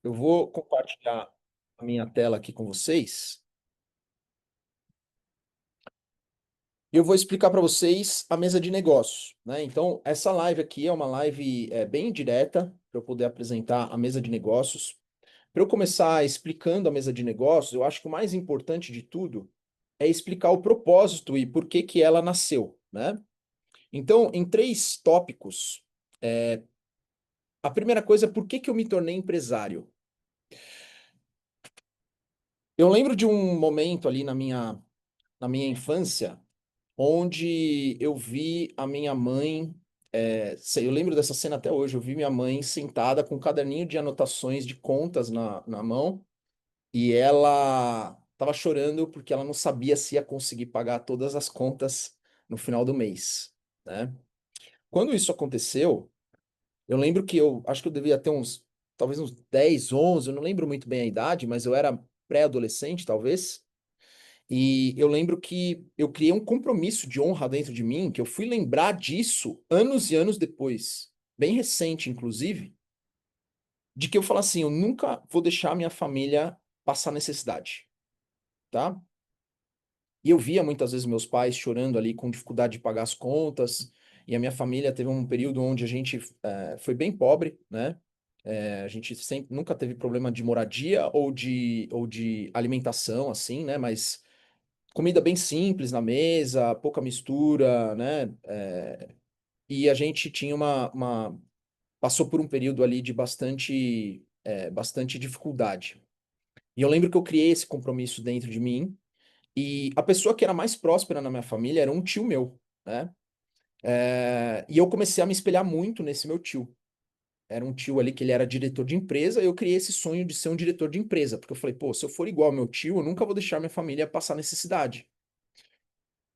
Eu vou compartilhar a minha tela aqui com vocês e eu vou explicar para vocês a mesa de negócios, né? Então, essa live aqui é uma live bem direta para eu poder apresentar a mesa de negócios. Para eu começar explicando a mesa de negócios, eu acho que o mais importante de tudo é explicar o propósito e por que que ela nasceu, né? Então, em três tópicos, a primeira coisa é por que que eu me tornei empresário. Eu lembro de um momento ali na minha infância onde eu vi a minha mãe. Eu lembro dessa cena até hoje. Eu vi minha mãe sentada com um caderninho de anotações de contas na mão e ela estava chorando porque ela não sabia se ia conseguir pagar todas as contas no final do mês, né? Quando isso aconteceu, eu lembro que eu acho que eu devia ter talvez uns 10, 11, eu não lembro muito bem a idade, mas eu era pré-adolescente, talvez. E eu lembro que eu criei um compromisso de honra dentro de mim, que eu fui lembrar disso anos e anos depois, bem recente, inclusive, de que eu falo assim, eu nunca vou deixar minha família passar necessidade, tá? E eu via muitas vezes meus pais chorando ali com dificuldade de pagar as contas, e a minha família teve um período onde a gente foi bem pobre, né? A gente sempre, nunca teve problema de moradia ou de alimentação, assim, né? Mas comida bem simples na mesa, pouca mistura, né? E a gente tinha passou por um período ali de bastante dificuldade. E eu lembro que eu criei esse compromisso dentro de mim, e a pessoa que era mais próspera na minha família era um tio meu, né? E eu comecei a me espelhar muito nesse meu tio. Era um tio ali que ele era diretor de empresa, e eu criei esse sonho de ser um diretor de empresa, porque eu falei, pô, se eu for igual ao meu tio, eu nunca vou deixar minha família passar necessidade.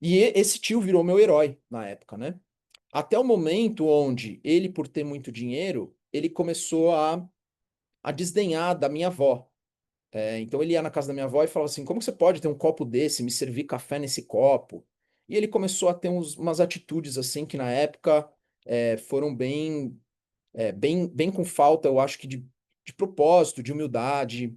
E esse tio virou meu herói na época, né? Até o momento onde ele, por ter muito dinheiro, ele começou a desdenhar da minha avó. Então ele ia na casa da minha avó e falava assim: como que você pode ter um copo desse, me servir café nesse copo? E ele começou a ter umas atitudes assim que na época foram bem com falta, eu acho que de propósito, de humildade.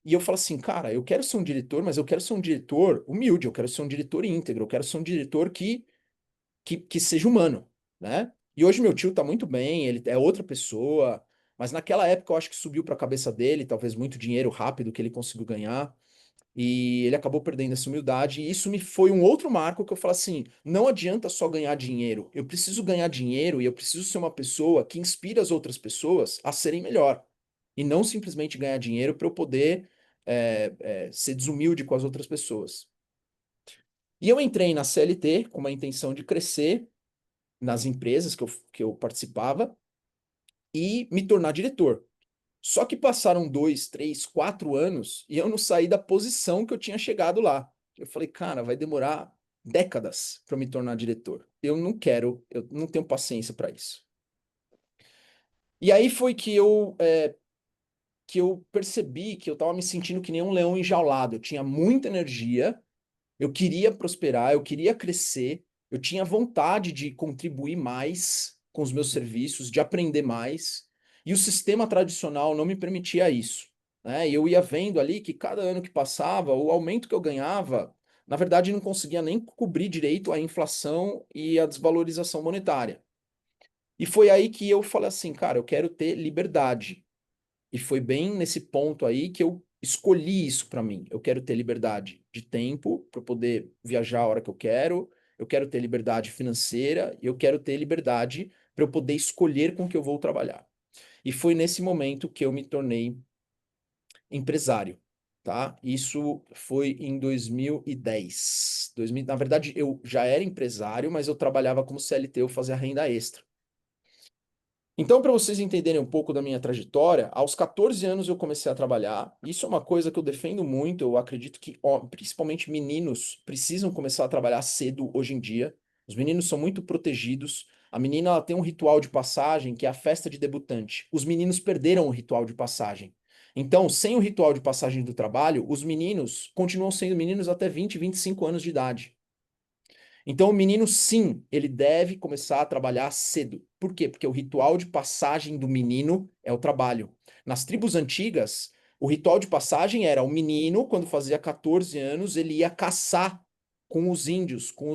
E eu falo assim, cara, eu quero ser um diretor, mas eu quero ser um diretor humilde, eu quero ser um diretor íntegro, eu quero ser um diretor que seja humano, né? E hoje meu tio tá muito bem, ele é outra pessoa, mas naquela época eu acho que subiu para a cabeça dele, talvez muito dinheiro rápido que ele conseguiu ganhar, e ele acabou perdendo essa humildade, e isso me foi um outro marco que eu falo assim, não adianta só ganhar dinheiro, eu preciso ganhar dinheiro e eu preciso ser uma pessoa que inspira as outras pessoas a serem melhor, e não simplesmente ganhar dinheiro para eu poder ser desumilde com as outras pessoas. E eu entrei na CLT com uma intenção de crescer nas empresas que eu participava e me tornar diretor. Só que passaram 2, 3, 4 anos e eu não saí da posição que eu tinha chegado lá. Eu falei, cara, vai demorar décadas para me tornar diretor. Eu não quero, eu não tenho paciência para isso. E aí foi que eu percebi que eu estava me sentindo que nem um leão enjaulado. Eu tinha muita energia, eu queria prosperar, eu queria crescer, eu tinha vontade de contribuir mais com os meus serviços, de aprender mais, e o sistema tradicional não me permitia isso, né? E eu ia vendo ali que cada ano que passava, o aumento que eu ganhava, na verdade, não conseguia nem cobrir direito a inflação e a desvalorização monetária. E foi aí que eu falei assim, cara, eu quero ter liberdade. E foi bem nesse ponto aí que eu escolhi isso para mim. Eu quero ter liberdade de tempo para poder viajar a hora que eu quero ter liberdade financeira e eu quero ter liberdade para eu poder escolher com que eu vou trabalhar. E foi nesse momento que eu me tornei empresário, tá? Isso foi em 2010. Na verdade, eu já era empresário, mas eu trabalhava como CLT, eu fazia renda extra. Então, para vocês entenderem um pouco da minha trajetória, aos 14 anos eu comecei a trabalhar. Isso é uma coisa que eu defendo muito. Eu acredito que, ó, principalmente meninos, precisam começar a trabalhar cedo hoje em dia. Os meninos são muito protegidos. A menina ela tem um ritual de passagem que é a festa de debutante. Os meninos perderam o ritual de passagem. Então, sem o ritual de passagem do trabalho, os meninos continuam sendo meninos até 20, 25 anos de idade. Então, o menino, sim, ele deve começar a trabalhar cedo. Por quê? Porque o ritual de passagem do menino é o trabalho. Nas tribos antigas, o ritual de passagem era o menino, quando fazia 14 anos, ele ia caçar com os índios, com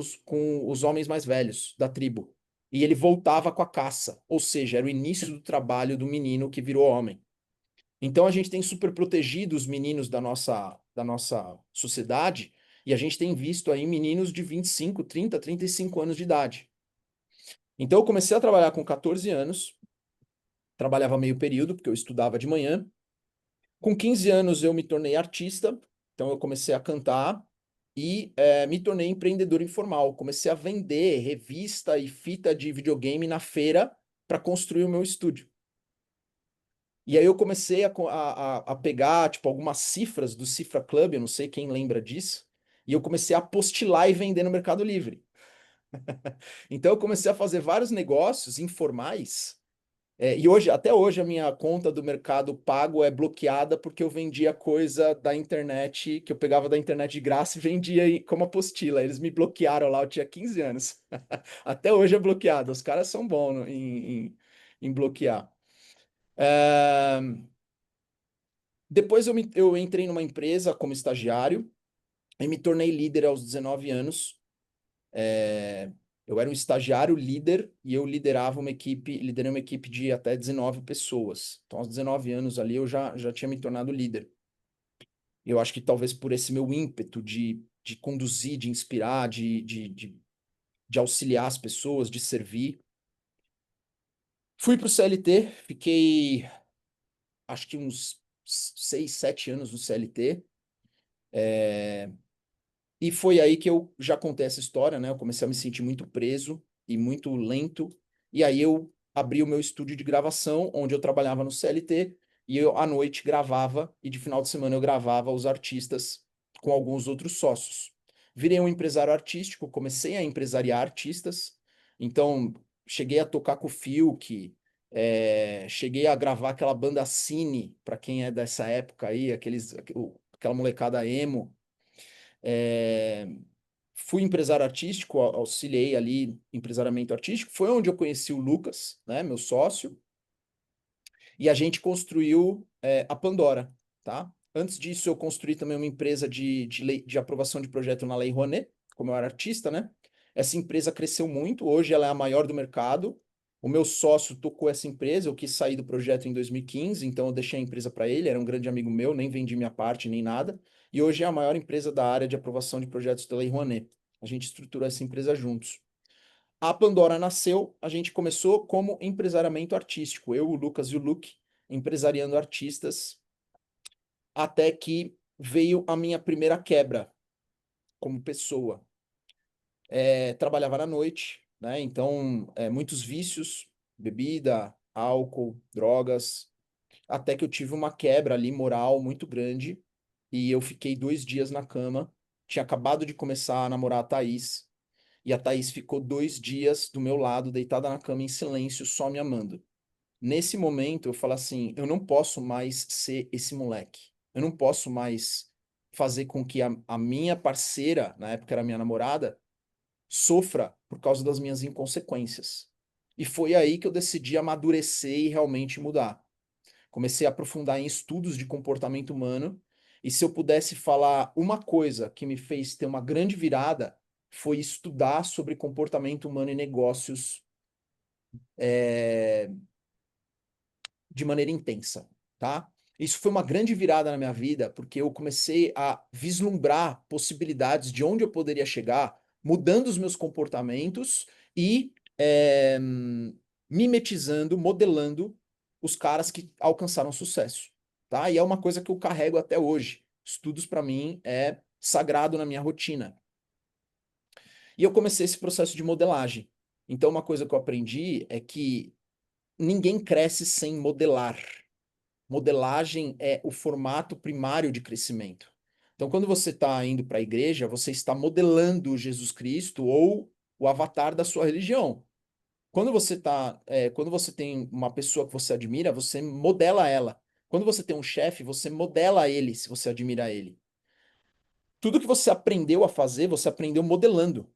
os homens mais velhos da tribo. E ele voltava com a caça. Ou seja, era o início do trabalho do menino que virou homem. Então a gente tem super protegido os meninos da nossa sociedade e a gente tem visto aí meninos de 25, 30, 35 anos de idade. Então eu comecei a trabalhar com 14 anos, trabalhava meio período, porque eu estudava de manhã. Com 15 anos eu me tornei artista, então eu comecei a cantar e me tornei empreendedor informal. Comecei a vender revista e fita de videogame na feira para construir o meu estúdio. E aí eu comecei a pegar, tipo, algumas cifras do Cifra Club, eu não sei quem lembra disso, e eu comecei a apostilar e vender no Mercado Livre. Então eu comecei a fazer vários negócios informais, e hoje, até hoje, a minha conta do Mercado Pago é bloqueada porque eu vendia coisa da internet, que eu pegava da internet de graça e vendia como apostila. Eles me bloquearam lá, eu tinha 15 anos. Até hoje é bloqueado, os caras são bons em bloquear. É, Depois eu entrei numa empresa como estagiário e me tornei líder aos 19 anos. É, eu era um estagiário líder e eu liderei uma equipe de até 19 pessoas. Então, aos 19 anos ali, eu já tinha me tornado líder. Eu acho que talvez por esse meu ímpeto de conduzir, de inspirar, de auxiliar as pessoas, de servir. Fui para o CLT, fiquei acho que uns 6, 7 anos no CLT. E foi aí que eu já contei essa história, né? Eu comecei a me sentir muito preso e muito lento. E aí eu abri o meu estúdio de gravação, onde eu trabalhava no CLT, e eu à noite gravava, e de final de semana eu gravava os artistas com alguns outros sócios. Virei um empresário artístico, comecei a empresariar artistas, então cheguei a tocar com o Fiuk, cheguei a gravar aquela banda Cine, para quem é dessa época aí, aquela molecada emo. É, Fui empresário artístico, auxiliei ali empresariamento artístico. Foi onde eu conheci o Lucas, né, meu sócio, e a gente construiu a Pandora, tá? Antes disso, eu construí também uma empresa de aprovação de projeto na Lei Rouanet, como eu era artista, né? Essa empresa cresceu muito, hoje ela é a maior do mercado. O meu sócio tocou essa empresa, eu quis sair do projeto em 2015, então eu deixei a empresa para ele, era um grande amigo meu, nem vendi minha parte nem nada. E hoje é a maior empresa da área de aprovação de projetos da Lei Rouanet. A gente estruturou essa empresa juntos. A Pandora nasceu, a gente começou como empresariamento artístico. Eu, o Lucas e o Luke, empresariando artistas, até que veio a minha primeira quebra como pessoa. Trabalhava na noite, né? Então, muitos vícios, bebida, álcool, drogas, até que eu tive uma quebra ali moral muito grande e eu fiquei 2 dias na cama. Tinha acabado de começar a namorar a Thaís. E a Thaís ficou 2 dias do meu lado, deitada na cama em silêncio, só me amando. Nesse momento, eu falo assim: eu não posso mais ser esse moleque. Eu não posso mais fazer com que a minha parceira, na época era minha namorada, sofra por causa das minhas inconsequências. E foi aí que eu decidi amadurecer e realmente mudar. Comecei a aprofundar em estudos de comportamento humano. E se eu pudesse falar uma coisa que me fez ter uma grande virada, foi estudar sobre comportamento humano e negócios é, de maneira intensa, tá? Isso foi uma grande virada na minha vida, porque eu comecei a vislumbrar possibilidades de onde eu poderia chegar, mudando os meus comportamentos e mimetizando, modelando os caras que alcançaram sucesso, tá? E é uma coisa que eu carrego até hoje. Estudos para mim é sagrado na minha rotina. E eu comecei esse processo de modelagem. Então, uma coisa que eu aprendi é que ninguém cresce sem modelar. Modelagem é o formato primário de crescimento. Então, quando você está indo para a igreja, você está modelando Jesus Cristo ou o avatar da sua religião. Quando você tem uma pessoa que você admira, você modela ela. Quando você tem um chefe, você modela ele, se você admira ele. Tudo que você aprendeu a fazer, você aprendeu modelando.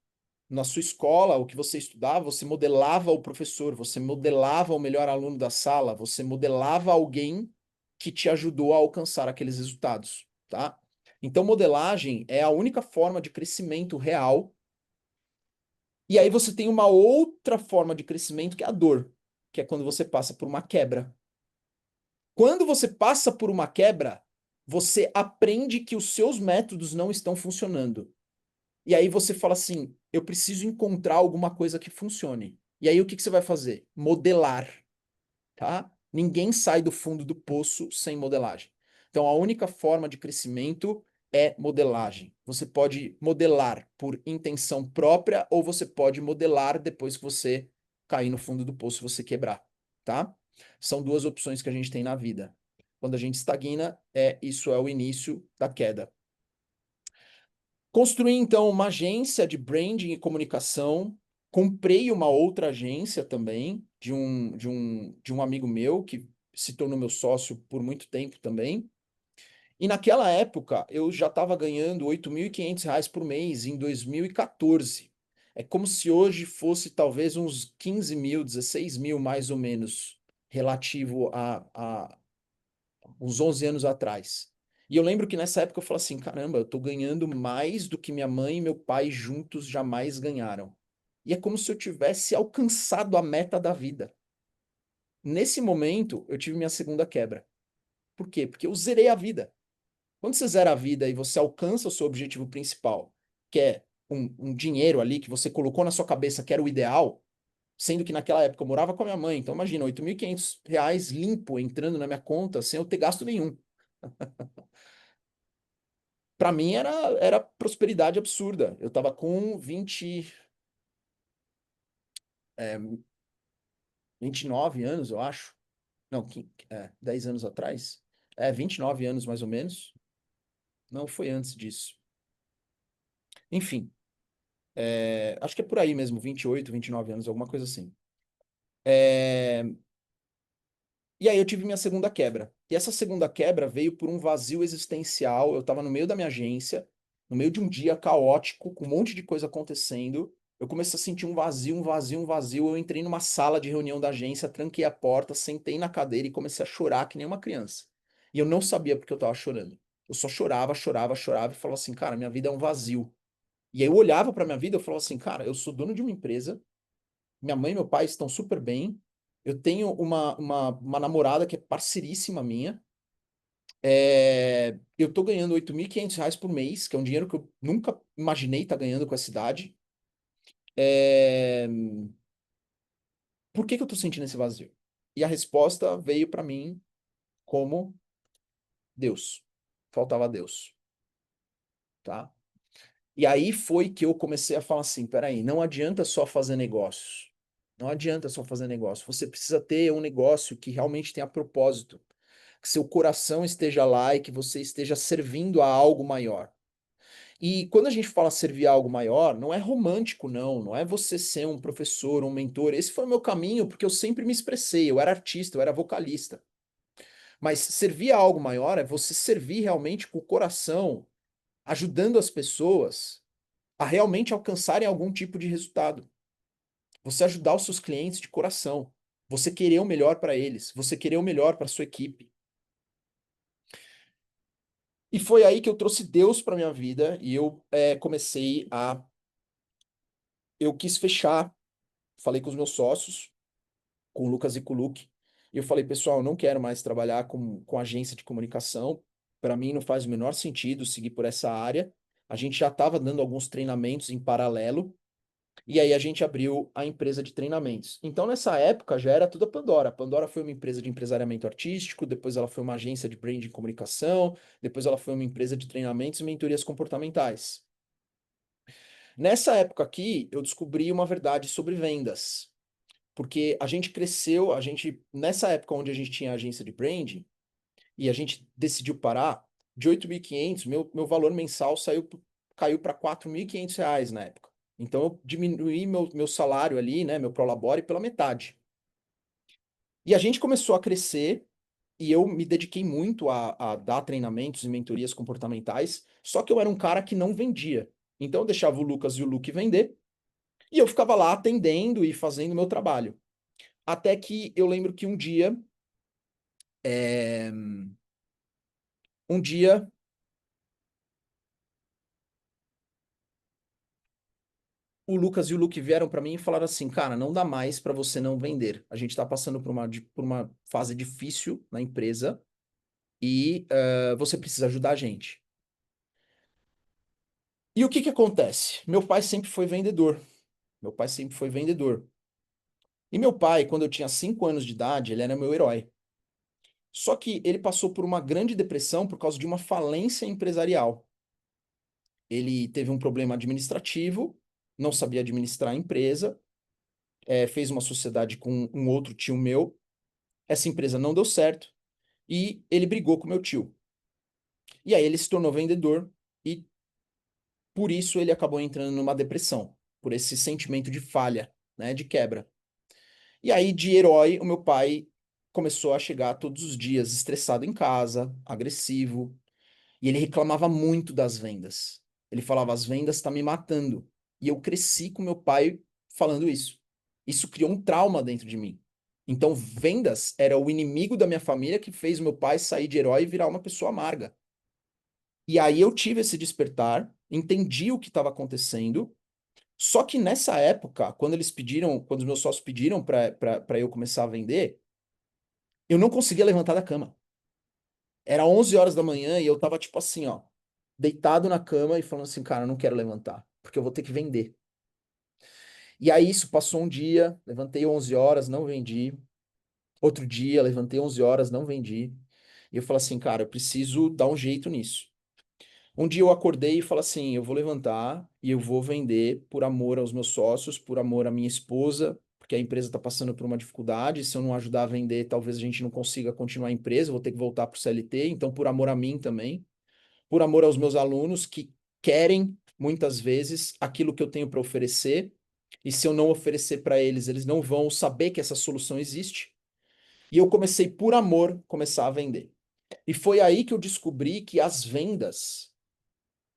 Na sua escola, o que você estudava, você modelava o professor, você modelava o melhor aluno da sala, você modelava alguém que te ajudou a alcançar aqueles resultados, tá? Então, modelagem é a única forma de crescimento real. E aí você tem uma outra forma de crescimento que é a dor, que é quando você passa por uma quebra. Quando você passa por uma quebra, você aprende que os seus métodos não estão funcionando. E aí você fala assim: eu preciso encontrar alguma coisa que funcione. E aí o que que você vai fazer? Modelar, tá? Ninguém sai do fundo do poço sem modelagem. Então a única forma de crescimento é modelagem. Você pode modelar por intenção própria ou você pode modelar depois que você cair no fundo do poço e você quebrar, tá? São duas opções que a gente tem na vida. Quando a gente estagna, isso é o início da queda. Construí então uma agência de branding e comunicação. Comprei uma outra agência também, de um amigo meu, que se tornou meu sócio por muito tempo também. E naquela época eu já estava ganhando R$ 8.500 por mês, em 2014. É como se hoje fosse talvez uns 15 mil, 16 mil mais ou menos, relativo a uns 11 anos atrás. E eu lembro que nessa época eu falei assim: caramba, eu tô ganhando mais do que minha mãe e meu pai juntos jamais ganharam. E é como se eu tivesse alcançado a meta da vida. Nesse momento, eu tive minha segunda quebra. Por quê? Porque eu zerei a vida. Quando você zera a vida e você alcança o seu objetivo principal, que é um dinheiro ali que você colocou na sua cabeça que era o ideal, sendo que naquela época eu morava com a minha mãe, então imagina, R$ 8.500 limpo entrando na minha conta sem eu ter gasto nenhum. Para mim era prosperidade absurda. Eu tava com 29 anos, eu acho. Não, 10 anos atrás. 29 anos mais ou menos. Não, foi antes disso. Enfim, acho que é por aí mesmo, 28, 29 anos, alguma coisa assim. É, E aí eu tive minha segunda quebra. E essa segunda quebra veio por um vazio existencial. Eu estava no meio da minha agência, no meio de um dia caótico, com um monte de coisa acontecendo. Eu comecei a sentir um vazio, um vazio, um vazio. Eu entrei numa sala de reunião da agência, tranquei a porta, sentei na cadeira e comecei a chorar que nem uma criança. E eu não sabia porque eu estava chorando. Eu só chorava, chorava, chorava e falava assim, cara, minha vida é um vazio. E aí eu olhava para minha vida e eu falava assim, cara, eu sou dono de uma empresa, minha mãe e meu pai estão super bem. Eu tenho uma namorada que é parceiríssima minha. Eu tô ganhando R$ 8.500 por mês, que é um dinheiro que eu nunca imaginei estar ganhando com essa idade. É, Por que que eu tô sentindo esse vazio? E a resposta veio para mim como Deus. Faltava Deus, tá? E aí foi que eu comecei a falar assim, peraí, não adianta só fazer negócios. Não adianta só fazer negócio. Você precisa ter um negócio que realmente tenha propósito, que seu coração esteja lá e que você esteja servindo a algo maior. E quando a gente fala servir a algo maior, não é romântico, não. Não é você ser um professor, um mentor. Esse foi o meu caminho, porque eu sempre me expressei. Eu era artista, eu era vocalista. Mas servir a algo maior é você servir realmente com o coração, ajudando as pessoas a realmente alcançarem algum tipo de resultado. Você ajudar os seus clientes de coração. Você querer o melhor para eles. Você querer o melhor para sua equipe. E foi aí que eu trouxe Deus para minha vida e eu comecei a. Eu quis fechar. Falei com os meus sócios, com o Lucas e com o Luke. E eu falei, pessoal, eu não quero mais trabalhar com agência de comunicação. Para mim não faz o menor sentido seguir por essa área. A gente já estava dando alguns treinamentos em paralelo. E aí a gente abriu a empresa de treinamentos. Então, nessa época, já era tudo a Pandora. A Pandora foi uma empresa de empresariamento artístico, depois ela foi uma agência de branding e comunicação, depois ela foi uma empresa de treinamentos e mentorias comportamentais. Nessa época aqui, eu descobri uma verdade sobre vendas. Porque a gente cresceu, nessa época onde a gente tinha agência de branding, e a gente decidiu parar, de 8.500, meu valor mensal caiu para R$ 4.500 na época. Então eu diminuí meu salário ali, né, meu prolabore pela metade. E a gente começou a crescer e eu me dediquei muito a dar treinamentos e mentorias comportamentais, só que eu era um cara que não vendia. Então eu deixava o Lucas e o Luke vender E eu ficava lá atendendo e fazendo o meu trabalho. Até que eu lembro que é, um dia o Lucas e o Luke vieram para mim e falaram assim, cara, não dá mais para você não vender. A gente está passando por uma fase difícil na empresa e você precisa ajudar a gente. E o que que acontece? Meu pai sempre foi vendedor. Meu pai sempre foi vendedor. E meu pai, quando eu tinha 5 anos de idade, ele era meu herói. Só que ele passou por uma grande depressão por causa de uma falência empresarial. Ele teve um problema administrativo, não sabia administrar a empresa, fez uma sociedade com um outro tio meu. Essa empresa não deu certo e ele brigou com meu tio. E aí ele se tornou vendedor e por isso ele acabou entrando numa depressão, por esse sentimento de falha, né, de quebra. E aí, de herói, o meu pai começou a chegar todos os dias estressado em casa, agressivo, e ele reclamava muito das vendas. Ele falava: as vendas estão me matando. E eu cresci com meu pai falando isso. Isso criou um trauma dentro de mim. Então, vendas era o inimigo da minha família que fez meu pai sair de herói e virar uma pessoa amarga. E aí eu tive esse despertar, entendi o que estava acontecendo. Só que nessa época, quando os meus sócios pediram para eu começar a vender, eu não conseguia levantar da cama. Era 11 horas da manhã e eu tava tipo assim, ó, deitado na cama e falando assim, cara, eu não quero levantar, porque eu vou ter que vender. E aí isso passou um dia, levantei 11 horas, não vendi. Outro dia, levantei 11 horas, não vendi. E eu falei assim, cara, eu preciso dar um jeito nisso. Um dia eu acordei e falei assim, eu vou levantar e eu vou vender por amor aos meus sócios, por amor à minha esposa, porque a empresa está passando por uma dificuldade. Se eu não ajudar a vender, talvez a gente não consiga continuar a empresa, eu vou ter que voltar para o CLT. Então, por amor a mim também, por amor aos meus alunos que querem muitas vezes aquilo que eu tenho para oferecer. E se eu não oferecer para eles, eles não vão saber que essa solução existe. E eu comecei por amor começar a vender. E foi aí que eu descobri que as vendas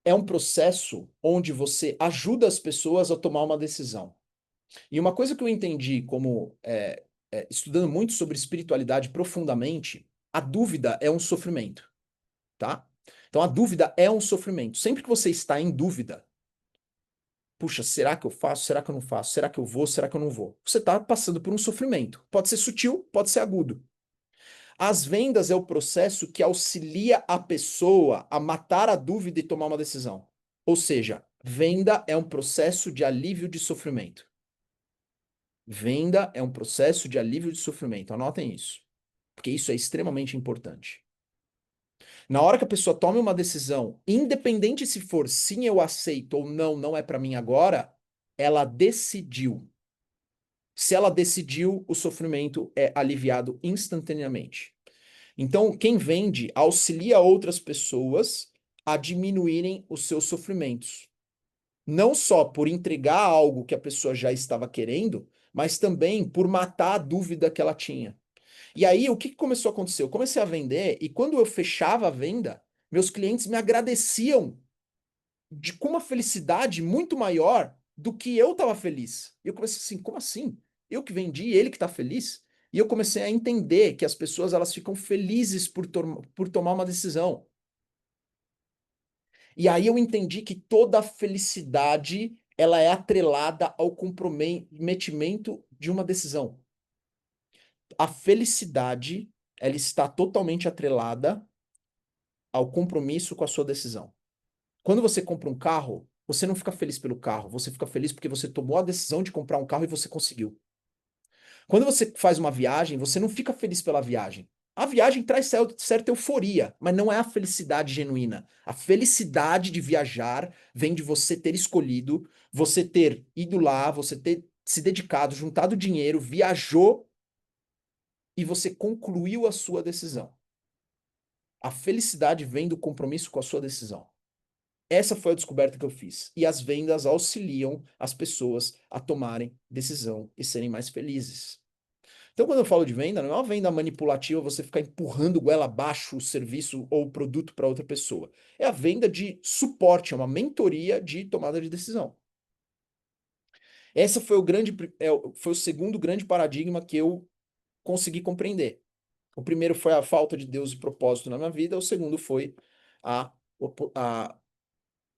é um processo onde você ajuda as pessoas a tomar uma decisão. E uma coisa que eu entendi como estudando muito sobre espiritualidade profundamente, a dúvida é um sofrimento, tá? Então a dúvida é um sofrimento. Sempre que você está em dúvida, puxa, será que eu faço? Será que eu não faço? Será que eu vou? Será que eu não vou? Você está passando por um sofrimento. Pode ser sutil, pode ser agudo. As vendas é o processo que auxilia a pessoa a matar a dúvida e tomar uma decisão. Ou seja, venda é um processo de alívio de sofrimento. Venda é um processo de alívio de sofrimento. Anotem isso, porque isso é extremamente importante. Na hora que a pessoa tome uma decisão, independente se for sim, eu aceito ou não, não é para mim agora, ela decidiu. Se ela decidiu, o sofrimento é aliviado instantaneamente. Então, quem vende auxilia outras pessoas a diminuírem os seus sofrimentos. Não só por entregar algo que a pessoa já estava querendo, mas também por matar a dúvida que ela tinha. E aí, o que começou a acontecer? Eu comecei a vender e quando eu fechava a venda, meus clientes me agradeciam com uma felicidade muito maior do que eu estava feliz. E eu comecei assim, como assim? Eu que vendi, ele que está feliz? E eu comecei a entender que as pessoas elas ficam felizes por tomar uma decisão. E aí eu entendi que toda felicidade ela é atrelada ao comprometimento de uma decisão. A felicidade ela está totalmente atrelada ao compromisso com a sua decisão. Quando você compra um carro, você não fica feliz pelo carro, você fica feliz porque você tomou a decisão de comprar um carro e você conseguiu. Quando você faz uma viagem, você não fica feliz pela viagem. A viagem traz certa euforia, mas não é a felicidade genuína. A felicidade de viajar vem de você ter escolhido, você ter ido lá, você ter se dedicado, juntado dinheiro, viajou e você concluiu a sua decisão. A felicidade vem do compromisso com a sua decisão. Essa foi a descoberta que eu fiz. E as vendas auxiliam as pessoas a tomarem decisão e serem mais felizes. Então, quando eu falo de venda, não é uma venda manipulativa, você ficar empurrando goela abaixo o serviço ou o produto para outra pessoa. É a venda de suporte, é uma mentoria de tomada de decisão. Essa foi foi o segundo grande paradigma que eu consegui compreender. O primeiro foi a falta de Deus e propósito na minha vida, o segundo foi a, o,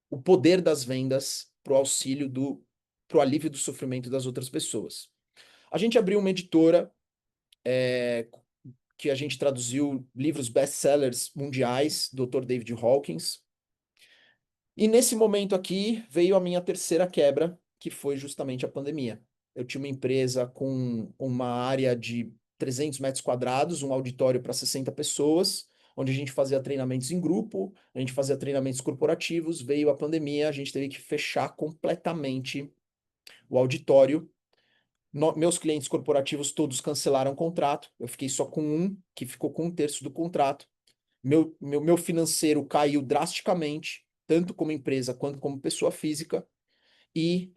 o poder das vendas para o auxílio para o alívio do sofrimento das outras pessoas. A gente abriu uma editora que a gente traduziu livros best-sellers mundiais, Dr. David Hawkins. E nesse momento aqui veio a minha terceira quebra, que foi justamente a pandemia. Eu tinha uma empresa com uma área de 300 metros quadrados, um auditório para 60 pessoas, onde a gente fazia treinamentos em grupo, a gente fazia treinamentos corporativos. Veio a pandemia, a gente teve que fechar completamente o auditório. Meus clientes corporativos todos cancelaram o contrato. Eu fiquei só com um, que ficou com um terço do contrato. Meu financeiro caiu drasticamente, tanto como empresa quanto como pessoa física. E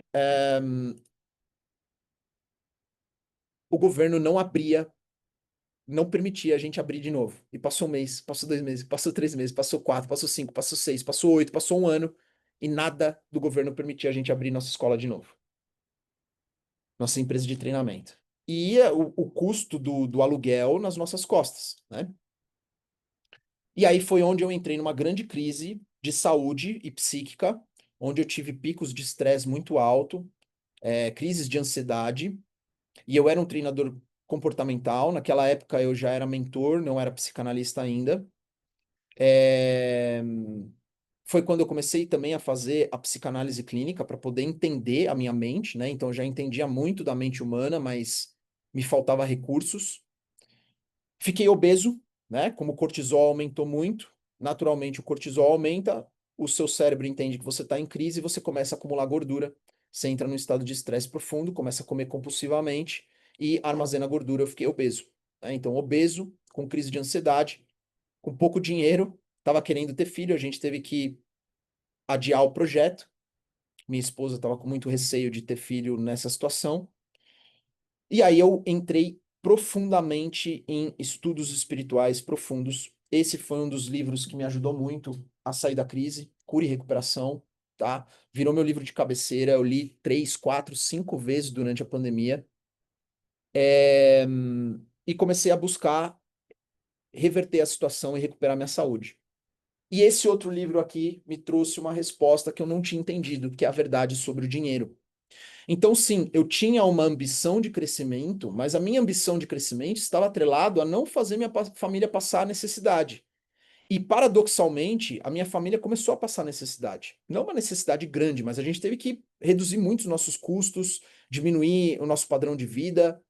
o governo não abria, não permitia a gente abrir de novo. E passou um mês, passou 2 meses, passou 3 meses, passou 4, passou 5, passou 6, passou 8, passou um ano. E nada do governo permitia a gente abrir nossa escola de novo. Nossa empresa de treinamento. E ia o custo do aluguel nas nossas costas, né? E aí foi onde eu entrei numa grande crise de saúde e psíquica, onde eu tive picos de estresse muito alto, crises de ansiedade, e eu era um treinador comportamental. Naquela época eu já era mentor, não era psicanalista ainda. É, Foi quando eu comecei também a fazer a psicanálise clínica para poder entender a minha mente, né? Então eu já entendia muito da mente humana, mas me faltava recursos. Fiquei obeso, né? Como o cortisol aumentou muito, naturalmente o cortisol aumenta, o seu cérebro entende que você está em crise e você começa a acumular gordura. Você entra num estado de estresse profundo, começa a comer compulsivamente e armazena gordura. Eu fiquei obeso, né? Então, obeso, com crise de ansiedade, com pouco dinheiro, estava querendo ter filho, a gente teve que adiar o projeto. Minha esposa estava com muito receio de ter filho nessa situação. E aí eu entrei profundamente em estudos espirituais profundos. Esse foi um dos livros que me ajudou muito a sair da crise, Cura e Recuperação, tá? Virou meu livro de cabeceira, eu li 3, 4, 5 vezes durante a pandemia. É, E comecei a buscar reverter a situação e recuperar minha saúde. E esse outro livro aqui me trouxe uma resposta que eu não tinha entendido, que é a verdade sobre o dinheiro. Então, sim, eu tinha uma ambição de crescimento, mas a minha ambição de crescimento estava atrelado a não fazer minha família passar necessidade. E, paradoxalmente, a minha família começou a passar necessidade. Não uma necessidade grande, mas a gente teve que reduzir muito os nossos custos, diminuir o nosso padrão de vida.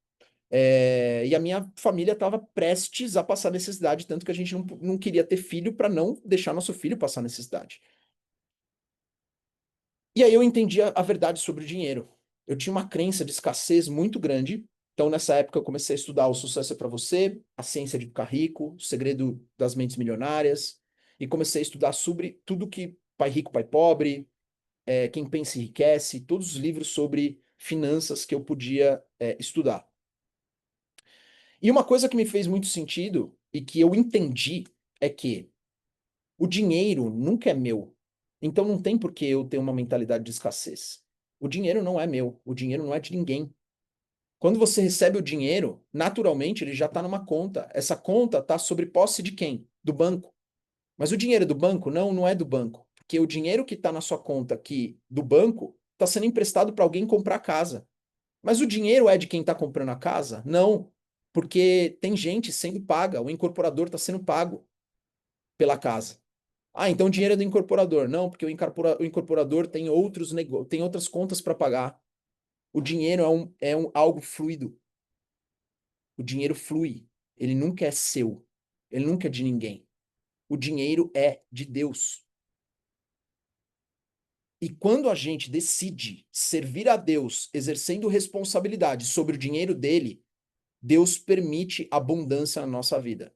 E a minha família estava prestes a passar necessidade, tanto que a gente não queria ter filho para não deixar nosso filho passar necessidade. E aí eu entendi a verdade sobre o dinheiro. Eu tinha uma crença de escassez muito grande. Então, nessa época, eu comecei a estudar O Sucesso é para Você, A Ciência de Ficar Rico, O Segredo das Mentes Milionárias, e comecei a estudar sobre tudo que Pai Rico, Pai Pobre, Quem Pensa Enriquece, todos os livros sobre finanças que eu podia, estudar. E uma coisa que me fez muito sentido e que eu entendi é que o dinheiro nunca é meu. Então não tem por que eu ter uma mentalidade de escassez. O dinheiro não é meu, o dinheiro não é de ninguém. Quando você recebe o dinheiro, naturalmente ele já está numa conta. Essa conta está sobre posse de quem? Do banco. Mas o dinheiro do banco não é do banco, porque o dinheiro que está na sua conta aqui do banco está sendo emprestado para alguém comprar casa. Mas o dinheiro é de quem está comprando a casa? Não, porque tem gente sendo paga, o incorporador está sendo pago pela casa. Ah, então o dinheiro é do incorporador. Não, porque o incorporador tem tem outras contas para pagar. O dinheiro algo fluido. O dinheiro flui. Ele nunca é seu. Ele nunca é de ninguém. O dinheiro é de Deus. E quando a gente decide servir a Deus, exercendo responsabilidade sobre o dinheiro dele, Deus permite abundância na nossa vida.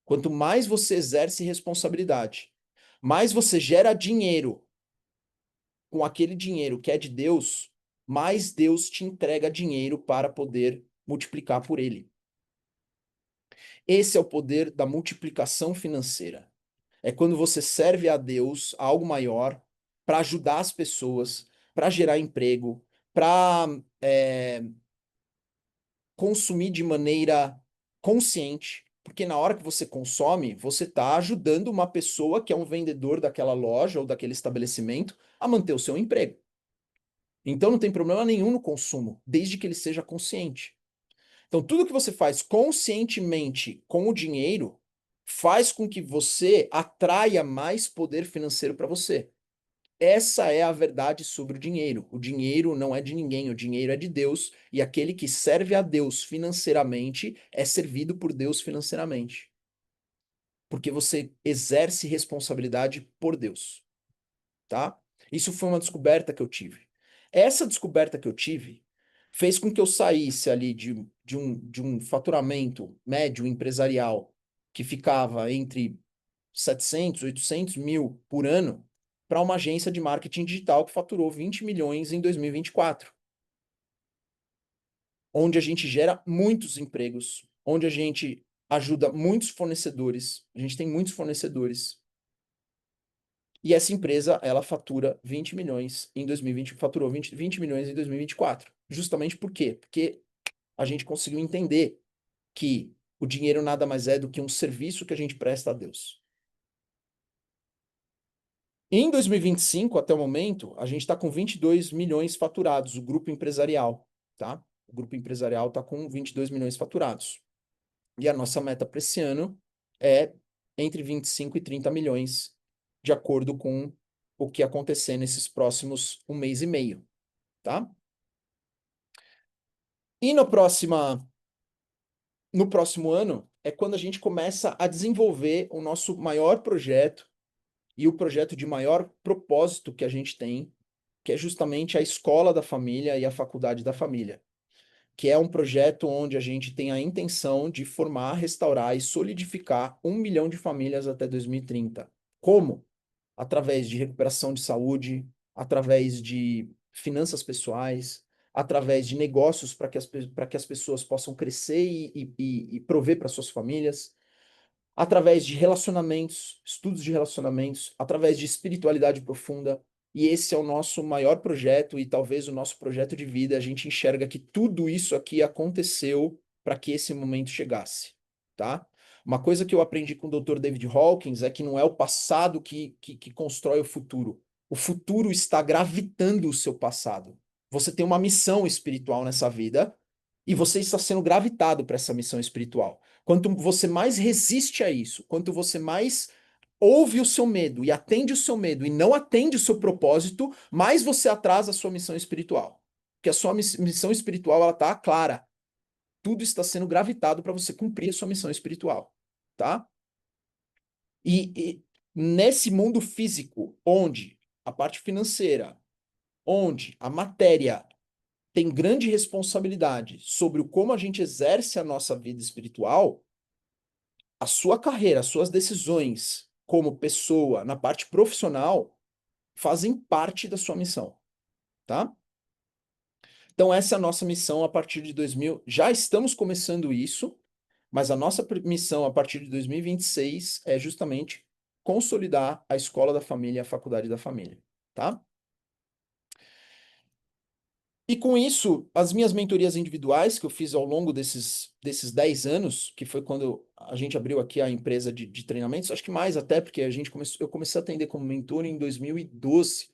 Quanto mais você exerce responsabilidade, mais você gera dinheiro com aquele dinheiro que é de Deus, mais Deus te entrega dinheiro para poder multiplicar por ele. Esse é o poder da multiplicação financeira. É quando você serve a Deus, a algo maior, para ajudar as pessoas, para gerar emprego, para consumir de maneira consciente, porque na hora que você consome, você está ajudando uma pessoa que é um vendedor daquela loja ou daquele estabelecimento a manter o seu emprego. Então não tem problema nenhum no consumo, desde que ele seja consciente. Então tudo que você faz conscientemente com o dinheiro faz com que você atraia mais poder financeiro para você. Essa é a verdade sobre o dinheiro. O dinheiro não é de ninguém, o dinheiro é de Deus, e aquele que serve a Deus financeiramente é servido por Deus financeiramente. Porque você exerce responsabilidade por Deus, tá? Isso foi uma descoberta que eu tive. Essa descoberta que eu tive fez com que eu saísse ali de um faturamento médio empresarial que ficava entre 700, 800 mil por ano para uma agência de marketing digital que faturou 20 milhões em 2024, onde a gente gera muitos empregos, onde a gente ajuda muitos fornecedores, a gente tem muitos fornecedores. E essa empresa, ela fatura 20 milhões em 2020, faturou 20 milhões em 2024. Justamente por quê? Porque a gente conseguiu entender que o dinheiro nada mais é do que um serviço que a gente presta a Deus. Em 2025, até o momento, a gente está com 22 milhões faturados, o grupo empresarial, tá? O grupo empresarial está com 22 milhões faturados. E a nossa meta para esse ano é entre 25 e 30 milhões, de acordo com o que acontecer nesses próximos um mês e meio, tá? E no próximo ano é quando a gente começa a desenvolver o nosso maior projeto e o projeto de maior propósito que a gente tem, que é justamente a Escola da Família e a Faculdade da Família, que é um projeto onde a gente tem a intenção de formar, restaurar e solidificar 1 milhão de famílias até 2030. Como? Através de recuperação de saúde, através de finanças pessoais, através de negócios para que as pessoas possam crescer e prover para suas famílias, através de relacionamentos, estudos de relacionamentos, através de espiritualidade profunda. E esse é o nosso maior projeto e talvez o nosso projeto de vida. A gente enxerga que tudo isso aqui aconteceu para que esse momento chegasse, tá? Uma coisa que eu aprendi com o Dr. David Hawkins é que não é o passado que constrói o futuro. O futuro está gravitando o seu passado. Você tem uma missão espiritual nessa vida e você está sendo gravitado para essa missão espiritual. Quanto você mais resiste a isso, quanto você mais ouve o seu medo e atende o seu medo e não atende o seu propósito, mais você atrasa a sua missão espiritual. Porque a sua missão espiritual, ela tá clara. Tudo está sendo gravitado para você cumprir a sua missão espiritual, tá? E nesse mundo físico, onde a parte financeira, onde a matéria tem grande responsabilidade sobre o como a gente exerce a nossa vida espiritual, a sua carreira, as suas decisões como pessoa na parte profissional fazem parte da sua missão, tá? Então essa é a nossa missão a partir de 2000. Já estamos começando isso, mas a nossa missão a partir de 2026 é justamente consolidar a escola da família e a faculdade da família, tá? E com isso, as minhas mentorias individuais que eu fiz ao longo desses 10 anos, que foi quando a gente abriu aqui a empresa de treinamentos, acho que mais até, porque eu comecei a atender como mentor em 2012.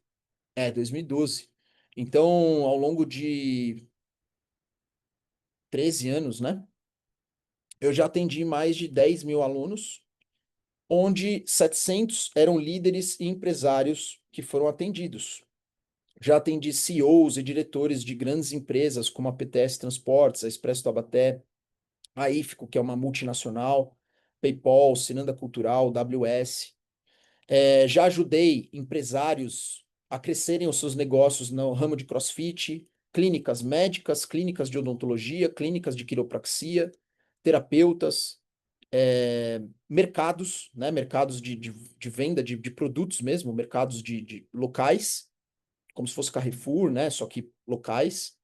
2012. Então, ao longo de 13 anos, né? Eu já atendi mais de 10 mil alunos, onde 700 eram líderes e empresários que foram atendidos. Já atendi CEOs e diretores de grandes empresas como a PTS Transportes, a Expresso Tabaté, a IFCO, que é uma multinacional, PayPal, Ciranda Cultural, WS. Já ajudei empresários a crescerem os seus negócios no ramo de CrossFit, clínicas médicas, clínicas de odontologia, clínicas de quiropraxia, terapeutas, mercados, né, mercados de venda de produtos mesmo, mercados de locais, como se fosse Carrefour, né, só que locais.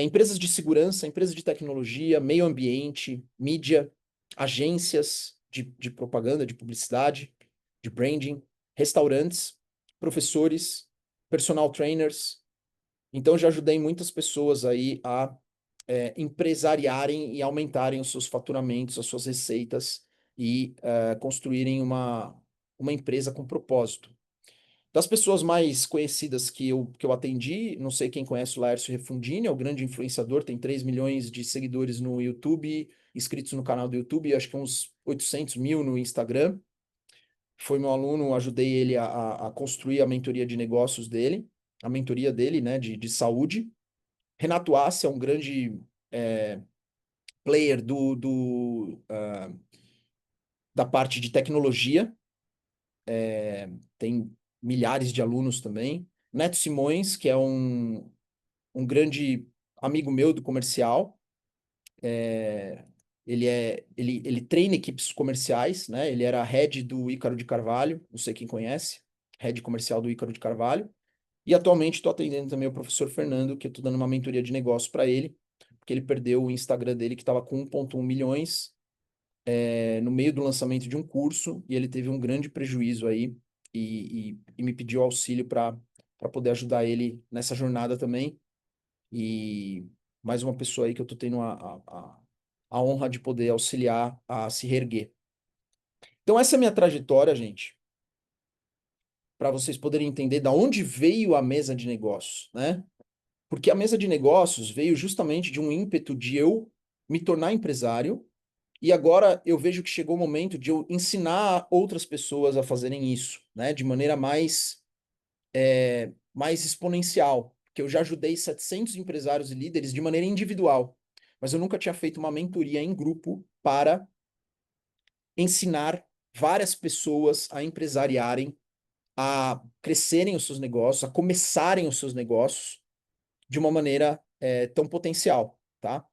Empresas de segurança, empresas de tecnologia, meio ambiente, mídia, agências de propaganda, de publicidade, de branding, restaurantes, professores, personal trainers, Então, já ajudei muitas pessoas aí a empresariarem e aumentarem os seus faturamentos, as suas receitas e construírem uma empresa com propósito. Das pessoas mais conhecidas que eu atendi, não sei quem conhece o Laércio Refundini, é o grande influenciador, tem 3 milhões de seguidores no YouTube, inscritos no canal do YouTube, e acho que uns 800 mil no Instagram. Foi meu aluno, ajudei ele a construir a mentoria de negócios dele, a mentoria dele, né, de saúde. Renato Assi é um grande é, player da parte de tecnologia, tem milhares de alunos também. Neto Simões, que é um grande amigo meu do comercial, é, ele treina equipes comerciais, né? Ele era head do Ícaro de Carvalho, não sei quem conhece, head comercial do Ícaro de Carvalho. E atualmente estou atendendo também o professor Fernando, que eu estou dando uma mentoria de negócio para ele, porque ele perdeu o Instagram dele, que estava com 1,1 milhões, no meio do lançamento de um curso, e ele teve um grande prejuízo aí, e me pediu auxílio para poder ajudar ele nessa jornada também. E mais uma pessoa aí que eu estou tendo a honra de poder auxiliar a se reerguer. Então, essa é a minha trajetória, gente, para vocês poderem entender da onde veio a mesa de negócios, né? Porque a mesa de negócios veio justamente de um ímpeto de eu me tornar empresário, e agora eu vejo que chegou o momento de eu ensinar outras pessoas a fazerem isso, né? De maneira mais exponencial. Porque eu já ajudei 700 empresários e líderes de maneira individual, mas eu nunca tinha feito uma mentoria em grupo para ensinar várias pessoas a empresariarem, a crescerem os seus negócios, a começarem os seus negócios de uma maneira tão potencial, tá?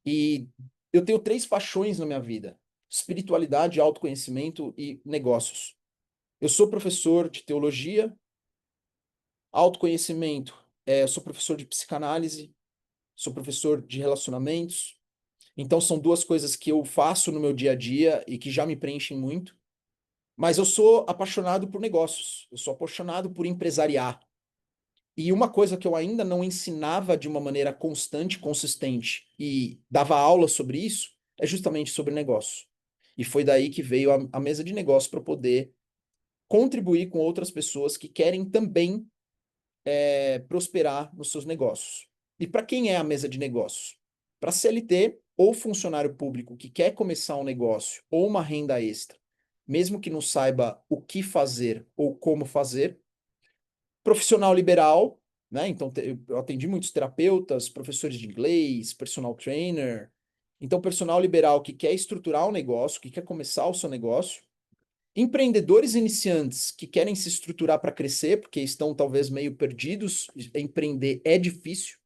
E eu tenho 3 paixões na minha vida: espiritualidade, autoconhecimento e negócios. Eu sou professor de teologia, autoconhecimento, eu sou professor de psicanálise, sou professor de relacionamentos. Então são 2 coisas que eu faço no meu dia a dia e que já me preenchem muito. Mas eu sou apaixonado por negócios, eu sou apaixonado por empresariar. E uma coisa que eu ainda não ensinava de uma maneira constante, consistente, e dava aula sobre isso, é justamente sobre negócio. E foi daí que veio a mesa de negócio para poder contribuir com outras pessoas que querem também prosperar nos seus negócios. E para quem é a mesa de negócios? Para CLT ou funcionário público que quer começar um negócio ou uma renda extra, mesmo que não saiba o que fazer ou como fazer. Profissional liberal, né? Então, eu atendi muitos terapeutas, professores de inglês, personal trainer. Então, personal liberal que quer estruturar um negócio, que quer começar o seu negócio. Empreendedores iniciantes que querem se estruturar para crescer, porque estão talvez meio perdidos, empreender é difícil.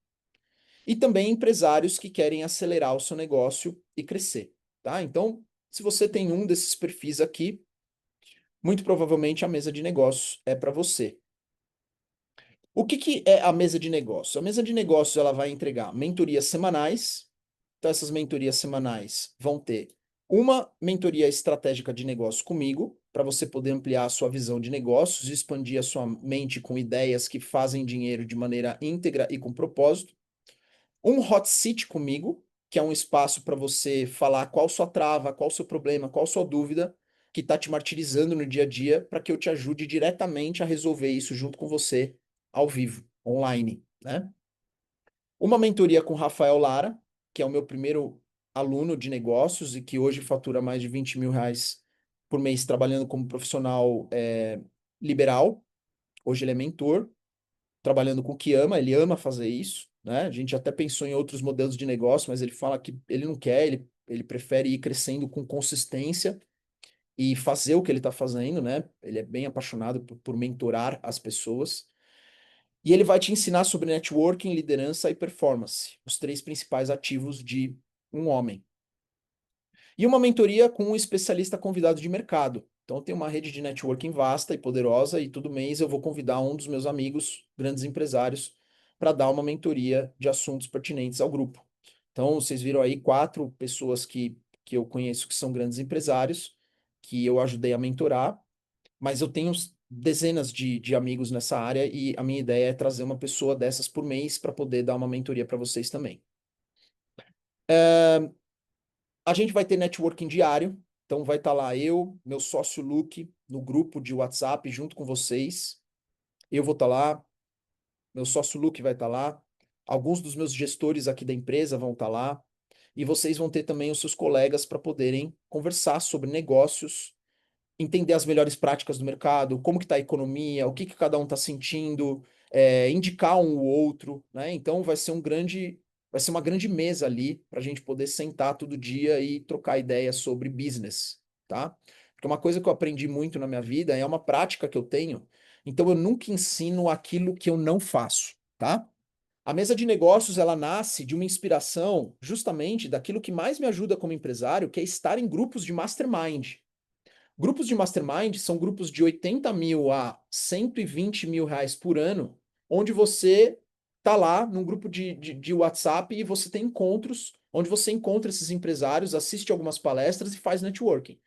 E também empresários que querem acelerar o seu negócio e crescer, tá? Então, se você tem um desses perfis aqui, muito provavelmente a mesa de negócios é para você. O que é a mesa de negócios? A mesa de negócios ela vai entregar mentorias semanais. Então, essas mentorias semanais vão ter uma mentoria estratégica de negócio comigo, para você poder ampliar a sua visão de negócios, expandir a sua mente com ideias que fazem dinheiro de maneira íntegra e com propósito. Um hot seat comigo, que é um espaço para você falar qual sua trava, qual seu problema, qual sua dúvida que está te martirizando no dia a dia, para que eu te ajude diretamente a resolver isso junto com você, ao vivo, online, né? Uma mentoria com Rafael Lara, que é o meu primeiro aluno de negócios e que hoje fatura mais de 20 mil reais por mês trabalhando como profissional liberal. Hoje ele é mentor, trabalhando com o que ama, ele ama fazer isso, né? A gente até pensou em outros modelos de negócio, mas ele fala que ele não quer, ele prefere ir crescendo com consistência e fazer o que ele está fazendo, né? Ele é bem apaixonado por mentorar as pessoas. E ele vai te ensinar sobre networking, liderança e performance, os 3 principais ativos de um homem. E uma mentoria com um especialista convidado de mercado. Então, tem uma rede de networking vasta e poderosa, e todo mês eu vou convidar um dos meus amigos, grandes empresários, para dar uma mentoria de assuntos pertinentes ao grupo. Então, vocês viram aí 4 pessoas que eu conheço que são grandes empresários, que eu ajudei a mentorar, mas eu tenho dezenas de amigos nessa área e a minha ideia é trazer uma pessoa dessas por mês para poder dar uma mentoria para vocês também. A gente vai ter networking diário, então vai estar lá eu, meu sócio Luke, no grupo de WhatsApp junto com vocês. Eu vou estar lá, meu sócio Luke vai estar lá, alguns dos meus gestores aqui da empresa vão estar lá, e vocês vão ter também os seus colegas para poderem conversar sobre negócios, entender as melhores práticas do mercado, como que está a economia, o que que cada um está sentindo, indicar um ou outro, né? Então vai ser uma grande mesa ali para a gente poder sentar todo dia e trocar ideias sobre business, tá? Porque uma coisa que eu aprendi muito na minha vida é uma prática que eu tenho, então eu nunca ensino aquilo que eu não faço, tá? A mesa de negócios, ela nasce de uma inspiração justamente daquilo que mais me ajuda como empresário, que é estar em grupos de mastermind. Grupos de mastermind são grupos de 80 mil a 120 mil reais por ano, onde você tá lá num grupo de WhatsApp e você tem encontros, onde você encontra esses empresários, assiste algumas palestras e faz networking.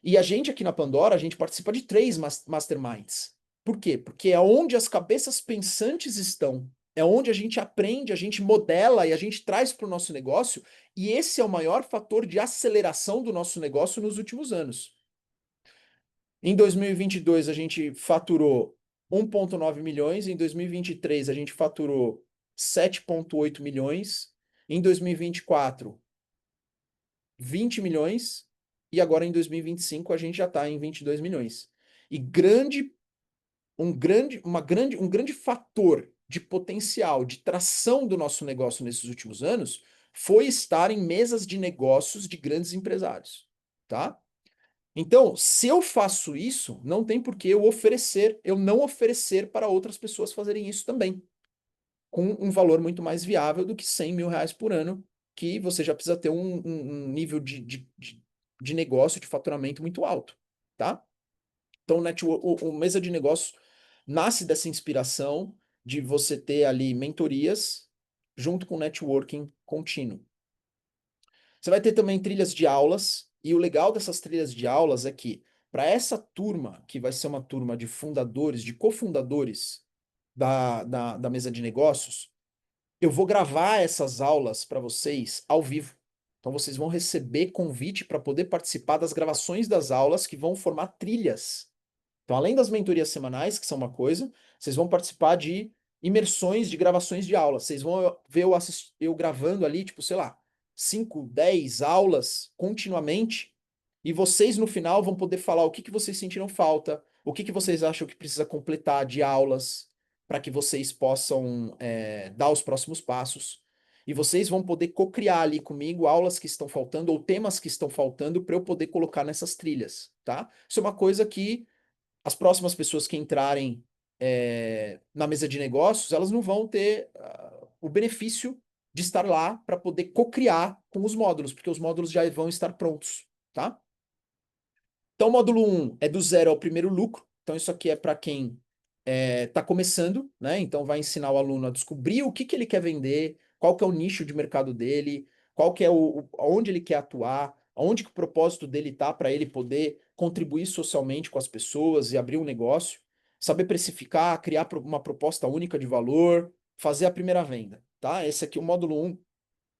E a gente aqui na Pandora, a gente participa de 3 masterminds. Por quê? Porque é onde as cabeças pensantes estão. É onde a gente aprende, a gente modela e a gente traz para o nosso negócio. E esse é o maior fator de aceleração do nosso negócio nos últimos anos. Em 2022, a gente faturou 1,9 milhões. Em 2023, a gente faturou 7,8 milhões. Em 2024, 20 milhões. E agora em 2025, a gente já está em 22 milhões. E um grande fator de potencial, de tração do nosso negócio nesses últimos anos foi estar em mesas de negócios de grandes empresários, tá? Então, se eu faço isso, não tem por que eu não oferecer para outras pessoas fazerem isso também, com um valor muito mais viável do que 100 mil reais por ano, que você já precisa ter um nível de negócio, de faturamento muito alto, tá? Então, o mesa de negócios nasce dessa inspiração de você ter ali mentorias junto com networking contínuo. Você vai ter também trilhas de aulas, e o legal dessas trilhas de aulas é que, para essa turma, que vai ser uma turma de fundadores, de cofundadores da mesa de negócios, eu vou gravar essas aulas para vocês ao vivo. Então, vocês vão receber convite para poder participar das gravações das aulas que vão formar trilhas. Então, além das mentorias semanais, que são uma coisa, vocês vão participar de imersões de gravações de aulas. Vocês vão ver eu gravando ali, tipo, sei lá, 5, 10 aulas continuamente, e vocês no final vão poder falar o que que vocês sentiram falta, o que que vocês acham que precisa completar de aulas, para que vocês possam dar os próximos passos. E vocês vão poder co-criar ali comigo aulas que estão faltando ou temas que estão faltando para eu poder colocar nessas trilhas, tá? Isso é uma coisa que as próximas pessoas que entrarem na mesa de negócios, elas não vão ter o benefício de estar lá para poder co-criar com os módulos, porque os módulos já vão estar prontos, tá? Então, o módulo um é do zero ao primeiro lucro. Então, isso aqui é para quem está começando, né? Então, vai ensinar o aluno a descobrir o que que ele quer vender, qual que é o nicho de mercado dele, qual que é onde ele quer atuar, onde que o propósito dele está para ele poder contribuir socialmente com as pessoas e abrir um negócio, saber precificar, criar uma proposta única de valor, fazer a primeira venda, tá? Esse aqui, o módulo um,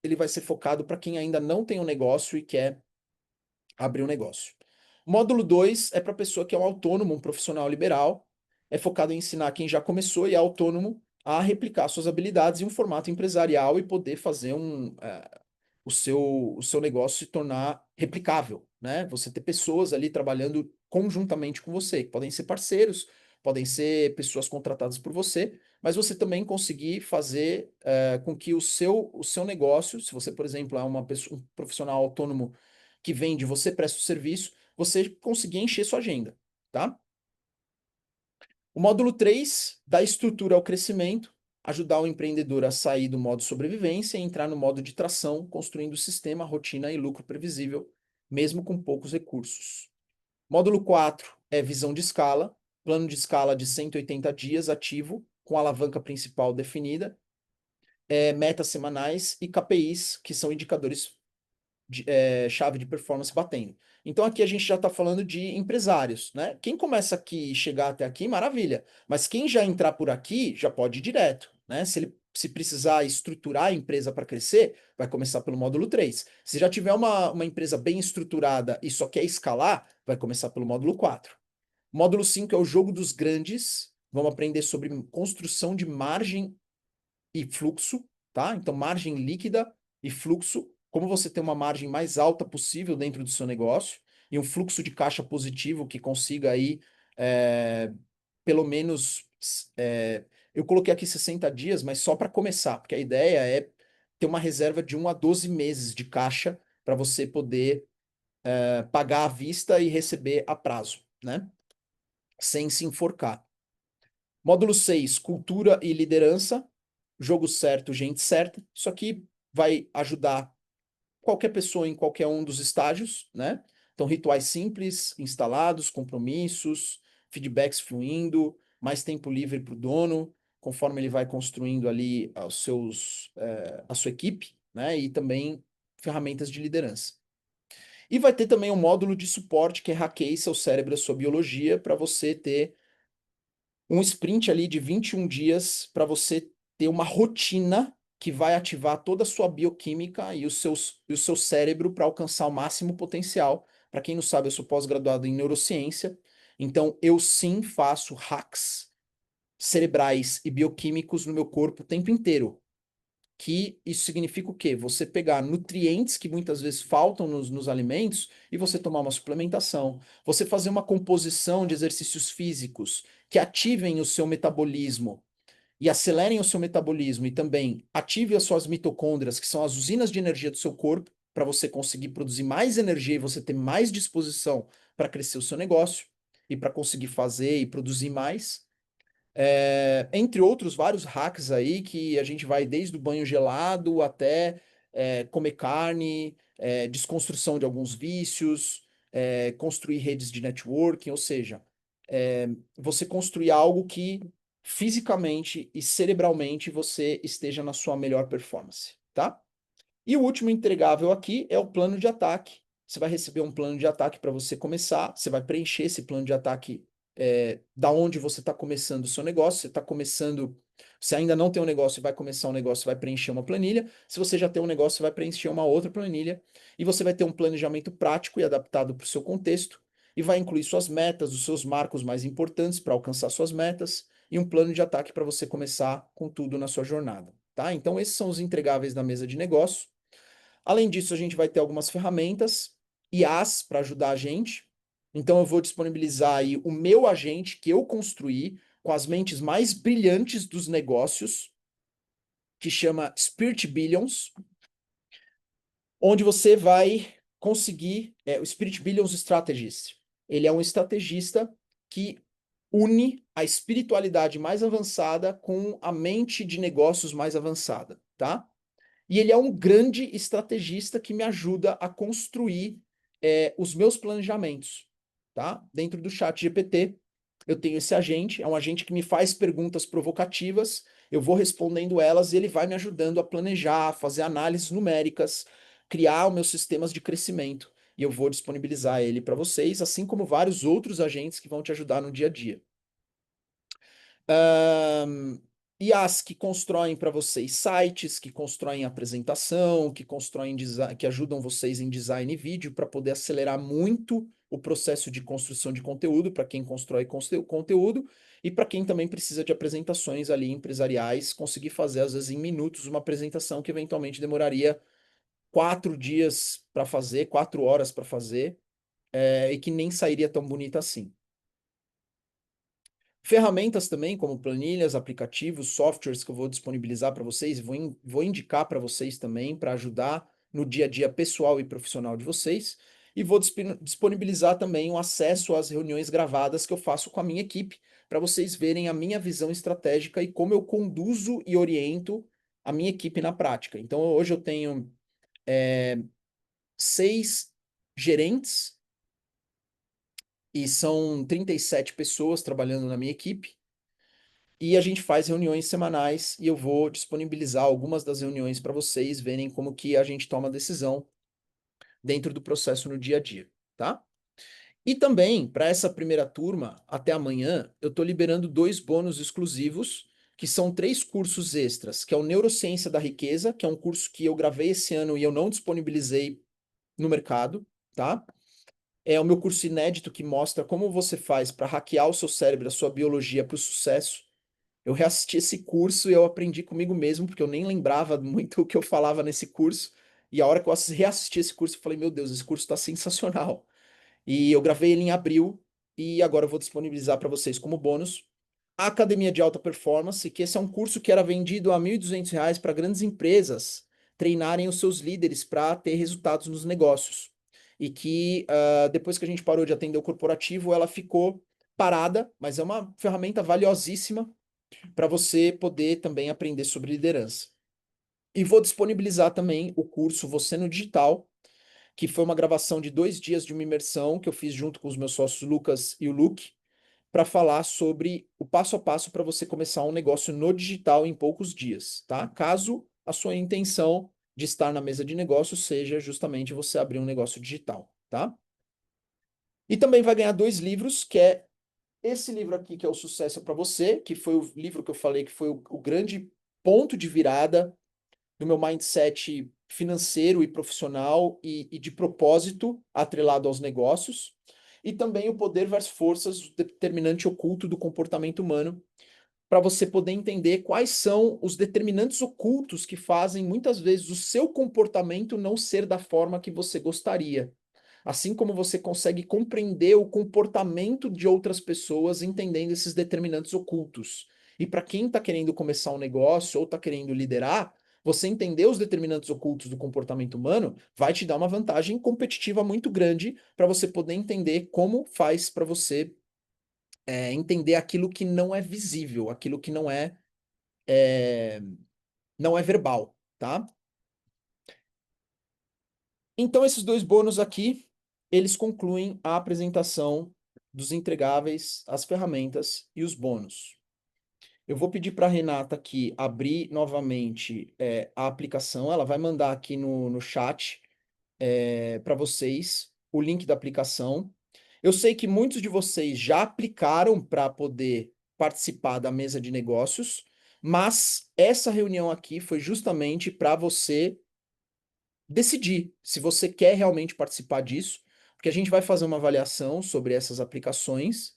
ele vai ser focado para quem ainda não tem um negócio e quer abrir um negócio. O módulo 2 é para a pessoa que é um autônomo, um profissional liberal, é focado em ensinar quem já começou e é autônomo a replicar suas habilidades em um formato empresarial e poder fazer o seu negócio se tornar replicável, né? Você ter pessoas ali trabalhando conjuntamente com você, que podem ser parceiros, podem ser pessoas contratadas por você, mas você também conseguir fazer com que o seu negócio, se você, por exemplo, é um profissional autônomo que vende, você presta o serviço, você conseguir encher sua agenda, tá? O módulo 3 dá estrutura ao crescimento, ajudar o empreendedor a sair do modo sobrevivência e entrar no modo de tração, construindo sistema, rotina e lucro previsível, mesmo com poucos recursos. Módulo 4 é visão de escala, plano de escala de 180 dias ativo, com alavanca principal definida, metas semanais e KPIs, que são indicadores chave de performance batendo. Então aqui a gente já está falando de empresários, né? Quem começa aqui e chegar até aqui, maravilha. Mas quem já entrar por aqui já pode ir direto, né? Se precisar estruturar a empresa para crescer, vai começar pelo módulo 3. Se já tiver uma empresa bem estruturada e só quer escalar, vai começar pelo módulo 4. Módulo 5 é o jogo dos grandes. Vamos aprender sobre construção de margem e fluxo, tá? Então, margem líquida e fluxo, como você ter uma margem mais alta possível dentro do seu negócio e um fluxo de caixa positivo que consiga aí, é, pelo menos, eu coloquei aqui 60 dias, mas só para começar, porque a ideia é ter uma reserva de 1 a 12 meses de caixa para você poder pagar à vista e receber a prazo, né? Sem se enforcar. Módulo 6, cultura e liderança. Jogo certo, gente certa. Isso aqui vai ajudar qualquer pessoa em qualquer um dos estágios, né? Então, rituais simples, instalados, compromissos, feedbacks fluindo, mais tempo livre para o dono, conforme ele vai construindo ali a sua equipe, né? E também ferramentas de liderança. E vai ter também um módulo de suporte que hackeia seu cérebro e a sua biologia para você ter um sprint ali de 21 dias para você ter uma rotina que vai ativar toda a sua bioquímica e o seu cérebro para alcançar o máximo potencial. Para quem não sabe, eu sou pós-graduado em neurociência, então eu sim faço hacks cerebrais e bioquímicos no meu corpo o tempo inteiro. Que isso significa o quê? Você pegar nutrientes que muitas vezes faltam nos alimentos e você tomar uma suplementação. Você fazer uma composição de exercícios físicos que ativem o seu metabolismo e acelerem o seu metabolismo e também ative as suas mitocôndrias, que são as usinas de energia do seu corpo, para você conseguir produzir mais energia e você ter mais disposição para crescer o seu negócio e para conseguir fazer e produzir mais. Entre outros vários hacks aí que a gente vai desde o banho gelado até comer carne, desconstrução de alguns vícios, construir redes de networking, ou seja, você construir algo que fisicamente e cerebralmente você esteja na sua melhor performance, tá? E o último entregável aqui é o plano de ataque. Você vai receber um plano de ataque para você começar. Você vai preencher esse plano de ataque da onde você está começando o seu negócio. Você está começando. Se ainda não tem um negócio e vai começar um negócio, você vai preencher uma planilha. Se você já tem um negócio, você vai preencher uma outra planilha. E você vai ter um planejamento prático e adaptado para o seu contexto. E vai incluir suas metas, os seus marcos mais importantes para alcançar suas metas. E um plano de ataque para você começar com tudo na sua jornada. Tá? Então, esses são os entregáveis da mesa de negócio. Além disso, a gente vai ter algumas ferramentas, IAs, para ajudar a gente. Então, eu vou disponibilizar aí o meu agente que eu construí com as mentes mais brilhantes dos negócios, que chama Spirit Billions, onde você vai conseguir, o Spirit Billions Strategist. Ele é um estrategista que une a espiritualidade mais avançada com a mente de negócios mais avançada, tá? E ele é um grande estrategista que me ajuda a construir os meus planejamentos, tá? Dentro do chat GPT, eu tenho esse agente, é um agente que me faz perguntas provocativas, eu vou respondendo elas e ele vai me ajudando a planejar, fazer análises numéricas, criar os meus sistemas de crescimento. E eu vou disponibilizar ele para vocês, assim como vários outros agentes que vão te ajudar no dia a dia. Um, IAs que constroem para vocês sites, que constroem apresentação, que constroem que ajudam vocês em design e vídeo para poder acelerar muito o processo de construção de conteúdo para quem constrói conteúdo e para quem também precisa de apresentações ali empresariais, conseguir fazer às vezes em minutos uma apresentação que eventualmente demoraria 4 dias para fazer, 4 horas para fazer, e que nem sairia tão bonita assim. Ferramentas também, como planilhas, aplicativos, softwares que eu vou disponibilizar para vocês, vou indicar para vocês também para ajudar no dia a dia pessoal e profissional de vocês. E vou disponibilizar também o acesso às reuniões gravadas que eu faço com a minha equipe, para vocês verem a minha visão estratégica e como eu conduzo e oriento a minha equipe na prática. Então, hoje eu tenho 6 gerentes e são 37 pessoas trabalhando na minha equipe. E a gente faz reuniões semanais e eu vou disponibilizar algumas das reuniões para vocês verem como que a gente toma decisão dentro do processo no dia a dia. tá? E também, para essa primeira turma, até amanhã, eu estou liberando 2 bônus exclusivos, que são 3 cursos extras, que é o Neurociência da Riqueza, que é um curso que eu gravei esse ano e eu não disponibilizei no mercado, tá? É o meu curso inédito que mostra como você faz para hackear o seu cérebro, a sua biologia para o sucesso. Eu reassisti esse curso e eu aprendi comigo mesmo, porque eu nem lembrava muito o que eu falava nesse curso. E a hora que eu reassisti esse curso, eu falei, meu Deus, esse curso está sensacional. E eu gravei ele em abril e agora eu vou disponibilizar para vocês como bônus a Academia de Alta Performance, que esse é um curso que era vendido a R$ 1.200 para grandes empresas treinarem os seus líderes para ter resultados nos negócios. E que depois que a gente parou de atender o corporativo, ela ficou parada, mas é uma ferramenta valiosíssima para você poder também aprender sobre liderança. E vou disponibilizar também o curso Você no Digital, que foi uma gravação de 2 dias de uma imersão que eu fiz junto com os meus sócios Lucas e o Luke, para falar sobre o passo a passo para você começar um negócio no digital em poucos dias, tá? Caso a sua intenção de estar na mesa de negócio seja justamente você abrir um negócio digital, tá? E também vai ganhar 2 livros, que é esse livro aqui, que é o Sucesso para Você, que foi o livro que eu falei que foi o grande ponto de virada do meu mindset financeiro e profissional e de propósito atrelado aos negócios, e também o Poder versus Forças, o determinante oculto do comportamento humano, para você poder entender quais são os determinantes ocultos que fazem muitas vezes o seu comportamento não ser da forma que você gostaria. Assim como você consegue compreender o comportamento de outras pessoas entendendo esses determinantes ocultos. E para quem está querendo começar um negócio ou está querendo liderar, você entender os determinantes ocultos do comportamento humano vai te dar uma vantagem competitiva muito grande para você poder entender como faz para você entender aquilo que não é visível, aquilo que é, não é verbal, tá? Então, esses 2 bônus aqui, eles concluem a apresentação dos entregáveis, as ferramentas e os bônus. Eu vou pedir para a Renata aqui abrir novamente a aplicação. Ela vai mandar aqui no chat para vocês o link da aplicação. Eu sei que muitos de vocês já aplicaram para poder participar da mesa de negócios, mas essa reunião aqui foi justamente para você decidir se você quer realmente participar disso, porque a gente vai fazer uma avaliação sobre essas aplicações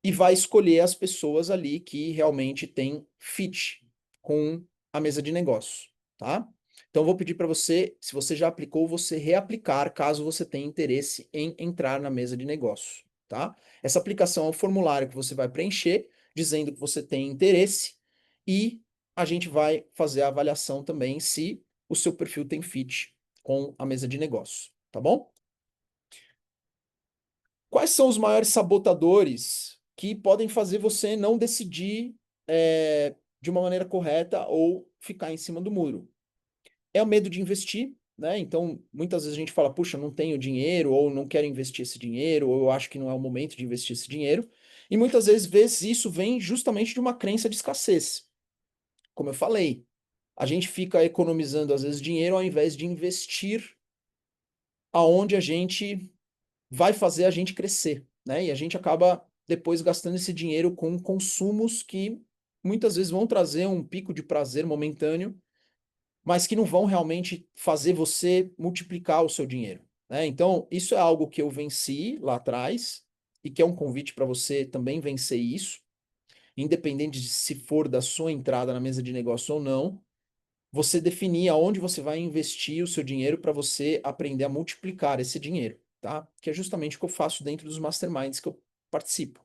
e vai escolher as pessoas ali que realmente têm fit com a mesa de negócios, tá? Então, eu vou pedir para você, se você já aplicou, você reaplicar, caso você tenha interesse em entrar na mesa de negócios, tá? Essa aplicação é um formulário que você vai preencher, dizendo que você tem interesse, e a gente vai fazer a avaliação também se o seu perfil tem fit com a mesa de negócios, tá bom? Quais são os maiores sabotadores que podem fazer você não decidir de uma maneira correta ou ficar em cima do muro? É o medo de investir, né? Então, muitas vezes a gente fala, puxa, não tenho dinheiro, ou não quero investir esse dinheiro, ou eu acho que não é o momento de investir esse dinheiro. E muitas vezes isso vem justamente de uma crença de escassez. Como eu falei, a gente fica economizando às vezes dinheiro ao invés de investir aonde a gente vai fazer a gente crescer, né? E a gente acaba depois gastando esse dinheiro com consumos que muitas vezes vão trazer um pico de prazer momentâneo, mas que não vão realmente fazer você multiplicar o seu dinheiro, né? Então, isso é algo que eu venci lá atrás e que é um convite para você também vencer isso, independente de se for da sua entrada na mesa de negócio ou não, você definir aonde você vai investir o seu dinheiro para você aprender a multiplicar esse dinheiro, tá? Que é justamente o que eu faço dentro dos masterminds que eu participo.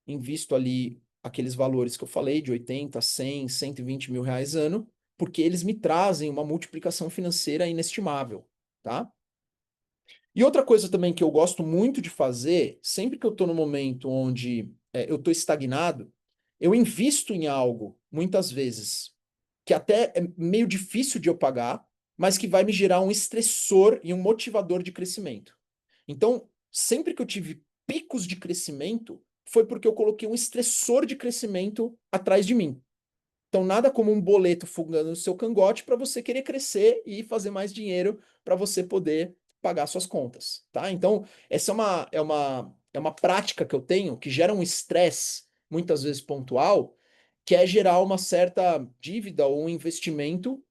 Invisto ali aqueles valores que eu falei, de 80, 100, 120 mil reais ano, porque eles me trazem uma multiplicação financeira inestimável, tá? E outra coisa também que eu gosto muito de fazer, sempre que eu estou no momento onde eu estou estagnado, eu invisto em algo, muitas vezes, que até é meio difícil de eu pagar, mas que vai me gerar um estressor e um motivador de crescimento. Então, sempre que eu tive picos de crescimento, foi porque eu coloquei um estressor de crescimento atrás de mim. Então, nada como um boleto fungando no seu cangote para você querer crescer e fazer mais dinheiro para você poder pagar suas contas, tá? Então, essa é uma prática que eu tenho que gera um estresse, muitas vezes pontual, que é gerar uma certa dívida ou um investimento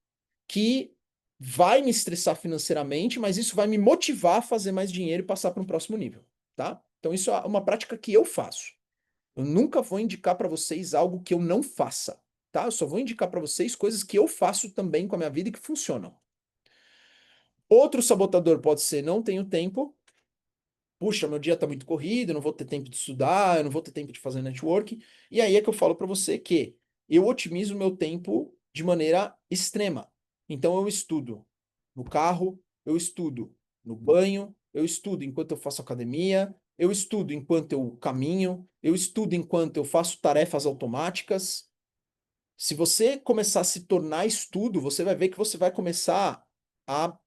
que vai me estressar financeiramente, mas isso vai me motivar a fazer mais dinheiro e passar para um próximo nível, tá? Então, isso é uma prática que eu faço. Eu nunca vou indicar para vocês algo que eu não faça, tá? Eu só vou indicar para vocês coisas que eu faço também com a minha vida e que funcionam. Outro sabotador pode ser não tenho tempo. Puxa, meu dia tá muito corrido, eu não vou ter tempo de estudar, eu não vou ter tempo de fazer network. E aí é que eu falo para você que eu otimizo o meu tempo de maneira extrema. Então eu estudo no carro, eu estudo no banho, eu estudo enquanto eu faço academia, eu estudo enquanto eu caminho, eu estudo enquanto eu faço tarefas automáticas. Se você começar a se tornar estudo, você vai ver que você vai começar a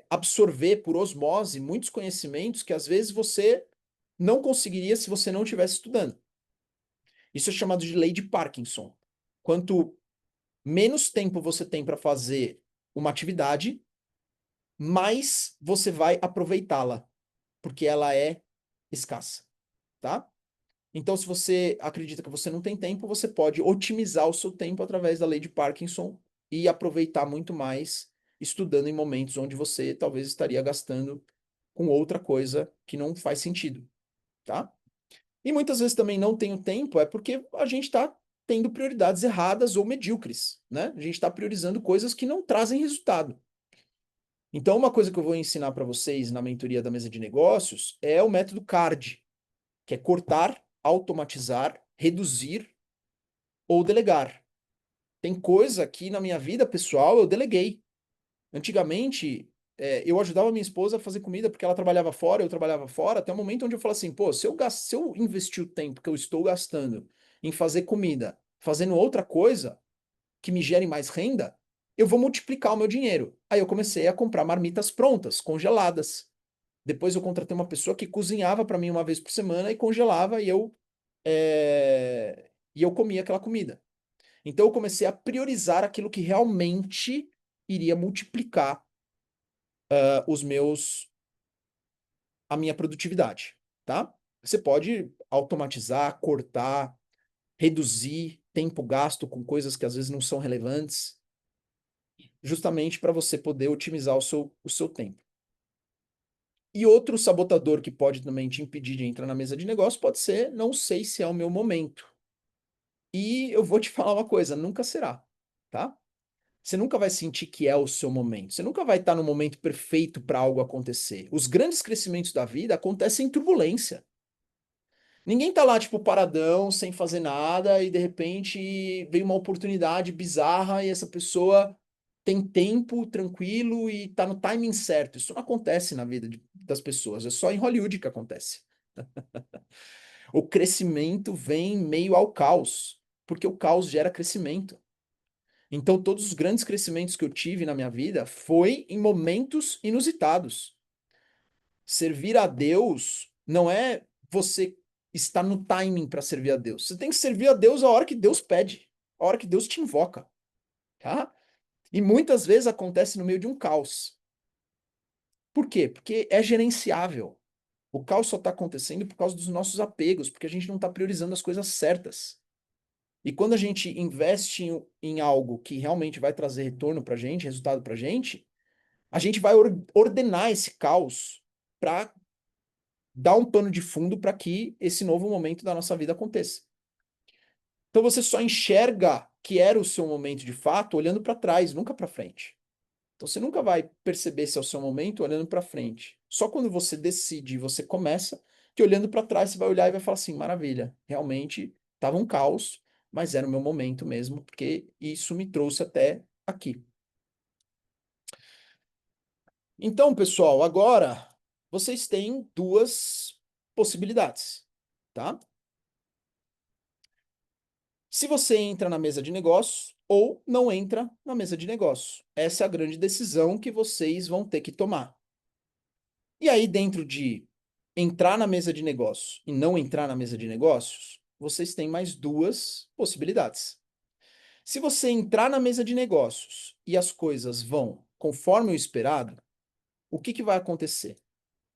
absorver por osmose muitos conhecimentos que às vezes você não conseguiria se você não estivesse estudando. Isso é chamado de lei de Parkinson. Quanto menos tempo você tem para fazer uma atividade, mais você vai aproveitá-la, porque ela é escassa, tá? Então, se você acredita que você não tem tempo, você pode otimizar o seu tempo através da lei de Parkinson e aproveitar muito mais estudando em momentos onde você talvez estaria gastando com outra coisa que não faz sentido, tá? E muitas vezes também não tenho tempo, é porque a gente está tendo prioridades erradas ou medíocres, né? A gente está priorizando coisas que não trazem resultado. Então, uma coisa que eu vou ensinar para vocês na mentoria da mesa de negócios é o método CARD, que é cortar, automatizar, reduzir ou delegar. Tem coisa que na minha vida pessoal eu deleguei. Antigamente, eu ajudava minha esposa a fazer comida porque ela trabalhava fora, eu trabalhava fora, até o momento onde eu falo assim, pô, se eu investir o tempo que eu estou gastando em fazer comida, fazendo outra coisa que me gere mais renda, eu vou multiplicar o meu dinheiro. Aí eu comecei a comprar marmitas prontas, congeladas. Depois eu contratei uma pessoa que cozinhava para mim uma vez por semana e congelava e eu comia aquela comida. Então eu comecei a priorizar aquilo que realmente iria multiplicar os meus a minha produtividade, tá? Você pode automatizar, cortar, reduzir tempo gasto com coisas que às vezes não são relevantes, justamente para você poder otimizar o seu tempo. E outro sabotador que pode também te impedir de entrar na mesa de negócio pode ser, não sei se é o meu momento. E eu vou te falar uma coisa, nunca será, tá? Você nunca vai sentir que é o seu momento. Você nunca vai estar no momento perfeito para algo acontecer. Os grandes crescimentos da vida acontecem em turbulência. Ninguém tá lá, tipo, paradão, sem fazer nada, e de repente vem uma oportunidade bizarra e essa pessoa tem tempo tranquilo e tá no timing certo. Isso não acontece na vida das pessoas, é só em Hollywood que acontece. O crescimento vem meio ao caos, porque o caos gera crescimento. Então, todos os grandes crescimentos que eu tive na minha vida foi em momentos inusitados. Servir a Deus não é você estar no timing para servir a Deus. Você tem que servir a Deus a hora que Deus pede, a hora que Deus te invoca, tá? E muitas vezes acontece no meio de um caos. Por quê? Porque é gerenciável. O caos só está acontecendo por causa dos nossos apegos, porque a gente não está priorizando as coisas certas. E quando a gente investe em algo que realmente vai trazer retorno para a gente, resultado para a gente vai ordenar esse caos para dar um pano de fundo para que esse novo momento da nossa vida aconteça. Então você só enxerga que era o seu momento de fato olhando para trás, nunca para frente. Então você nunca vai perceber se é o seu momento olhando para frente. Só quando você decide, você começa, que olhando para trás você vai olhar e vai falar assim: maravilha, realmente estava um caos, mas era o meu momento mesmo, porque isso me trouxe até aqui. Então, pessoal, agora vocês têm duas possibilidades, tá? Se você entra na mesa de negócios ou não entra na mesa de negócios. Essa é a grande decisão que vocês vão ter que tomar. E aí, dentro de entrar na mesa de negócios e não entrar na mesa de negócios, vocês têm mais duas possibilidades. Se você entrar na mesa de negócios e as coisas vão conforme o esperado, o que que vai acontecer?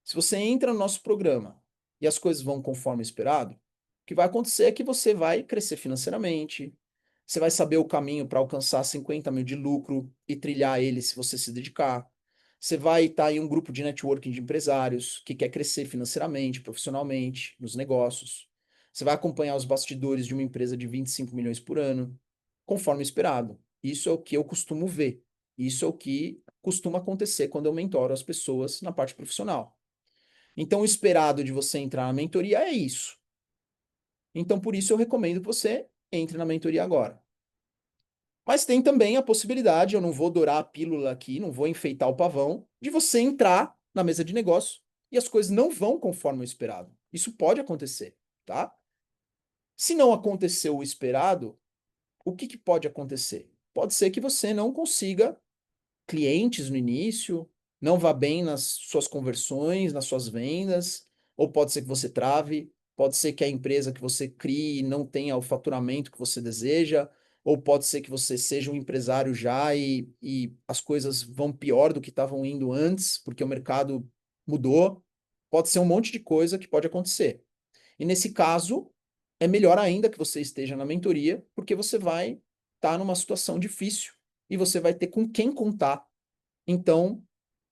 Se você entra no nosso programa e as coisas vão conforme esperado, o que vai acontecer é que você vai crescer financeiramente, você vai saber o caminho para alcançar 50 mil de lucro e trilhar ele se você se dedicar. Você vai estar em um grupo de networking de empresários que quer crescer financeiramente, profissionalmente, nos negócios. Você vai acompanhar os bastidores de uma empresa de 25 milhões por ano, conforme esperado. Isso é o que eu costumo ver. Isso é o que costuma acontecer quando eu mentoro as pessoas na parte profissional. Então, o esperado de você entrar na mentoria é isso. Então, por isso, eu recomendo que você entre na mentoria agora. Mas tem também a possibilidade, eu não vou dourar a pílula aqui, não vou enfeitar o pavão, de você entrar na mesa de negócio e as coisas não vão conforme o esperado. Isso pode acontecer, tá? Se não aconteceu o esperado, o que que pode acontecer? Pode ser que você não consiga clientes no início, não vá bem nas suas conversões, nas suas vendas, ou pode ser que você trave, pode ser que a empresa que você crie não tenha o faturamento que você deseja, ou pode ser que você seja um empresário já e as coisas vão pior do que estavam indo antes, porque o mercado mudou. Pode ser um monte de coisa que pode acontecer. E nesse caso, é melhor ainda que você esteja na mentoria, porque você vai estar numa situação difícil e você vai ter com quem contar. Então,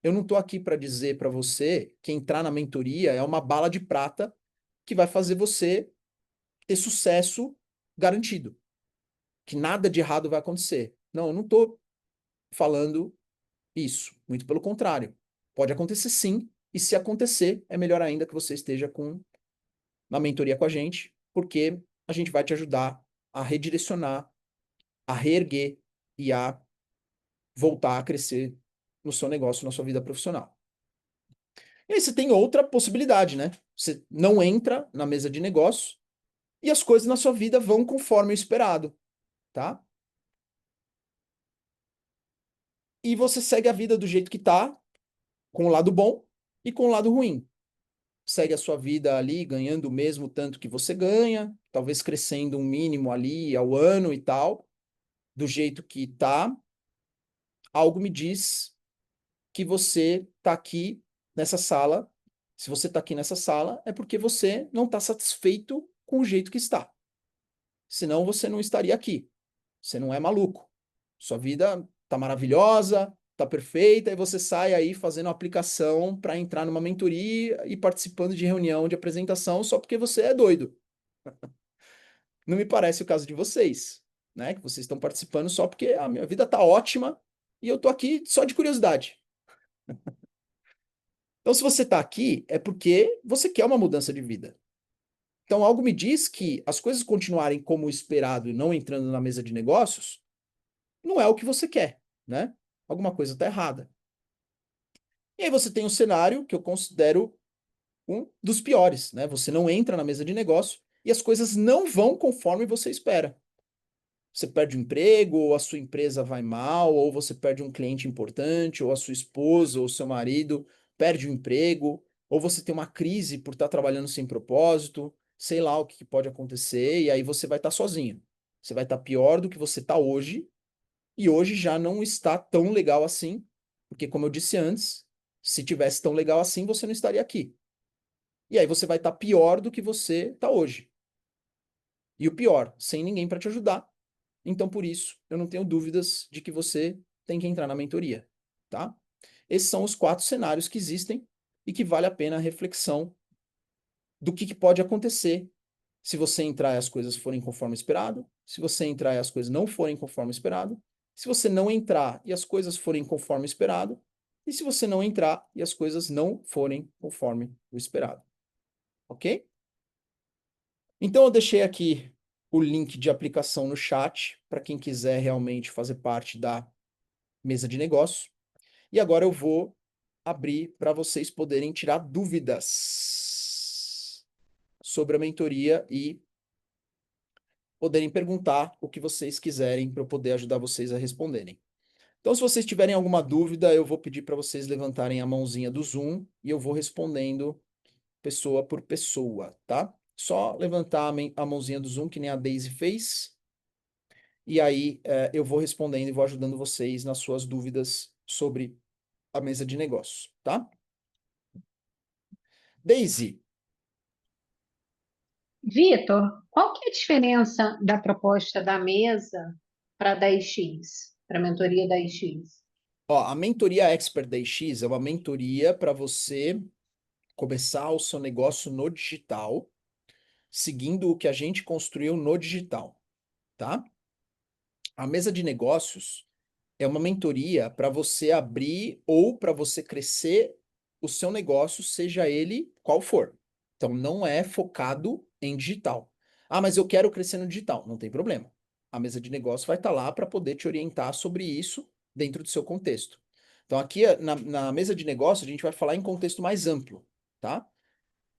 eu não estou aqui para dizer para você que entrar na mentoria é uma bala de prata que vai fazer você ter sucesso garantido, que nada de errado vai acontecer. Não, eu não estou falando isso. Muito pelo contrário. Pode acontecer sim, e se acontecer, é melhor ainda que você esteja na mentoria com a gente, porque a gente vai te ajudar a redirecionar, a reerguer e a voltar a crescer no seu negócio, na sua vida profissional. E aí você tem outra possibilidade, né? Você não entra na mesa de negócio e as coisas na sua vida vão conforme o esperado, tá? E você segue a vida do jeito que tá, com o lado bom e com o lado ruim. Segue a sua vida ali ganhando o mesmo tanto que você ganha, talvez crescendo um mínimo ali ao ano e tal, do jeito que tá. Algo me diz que você tá aqui nessa sala. Se você tá aqui nessa sala, é porque você não tá satisfeito com o jeito que está. Senão você não estaria aqui. Você não é maluco. Sua vida tá maravilhosa, tá perfeita, e você sai aí fazendo aplicação para entrar numa mentoria e participando de reunião de apresentação só porque você é doido. Não me parece o caso de vocês, né? Que vocês estão participando só porque a minha vida tá ótima e eu tô aqui só de curiosidade. Então, se você tá aqui, é porque você quer uma mudança de vida. Então, algo me diz que as coisas continuarem como esperado e não entrando na mesa de negócios não é o que você quer, né? Alguma coisa está errada. E aí você tem um cenário que eu considero um dos piores, né? Você não entra na mesa de negócio e as coisas não vão conforme você espera. Você perde o emprego, ou a sua empresa vai mal, ou você perde um cliente importante, ou a sua esposa ou seu marido perde o emprego, ou você tem uma crise por estar trabalhando sem propósito, sei lá o que pode acontecer, e aí você vai estar sozinho. Você vai estar pior do que você está hoje, e hoje já não está tão legal assim, porque, como eu disse antes, se tivesse tão legal assim, você não estaria aqui. E aí você vai estar pior do que você está hoje. E o pior, sem ninguém para te ajudar. Então, por isso, eu não tenho dúvidas de que você tem que entrar na mentoria, tá? Esses são os quatro cenários que existem e que vale a pena a reflexão do que pode acontecer se você entrar e as coisas forem conforme esperado, se você entrar e as coisas não forem conforme esperado, se você não entrar e as coisas forem conforme esperado, e se você não entrar e as coisas não forem conforme o esperado, ok? Então eu deixei aqui o link de aplicação no chat para quem quiser realmente fazer parte da mesa de negócio. E agora eu vou abrir para vocês poderem tirar dúvidas sobre a mentoria e poderem perguntar o que vocês quiserem para eu poder ajudar vocês a responderem. Então, se vocês tiverem alguma dúvida, eu vou pedir para vocês levantarem a mãozinha do Zoom e eu vou respondendo pessoa por pessoa, tá? Só levantar a mãozinha do Zoom, que nem a Daisy fez, e aí eu vou respondendo e vou ajudando vocês nas suas dúvidas sobre a mesa de negócios, tá? Daisy, Vitor, qual que é a diferença da proposta da mesa para a 10x, para a mentoria 10x? ó, a mentoria Expert da X é uma mentoria para você começar o seu negócio no digital, seguindo o que a gente construiu no digital, tá? A mesa de negócios é uma mentoria para você abrir ou para você crescer o seu negócio, seja ele qual for. Então, não é focado em digital. Ah, mas eu quero crescer no digital. Não tem problema. A mesa de negócio vai estar lá para poder te orientar sobre isso dentro do seu contexto. Então, aqui na mesa de negócio, a gente vai falar em contexto mais amplo, tá?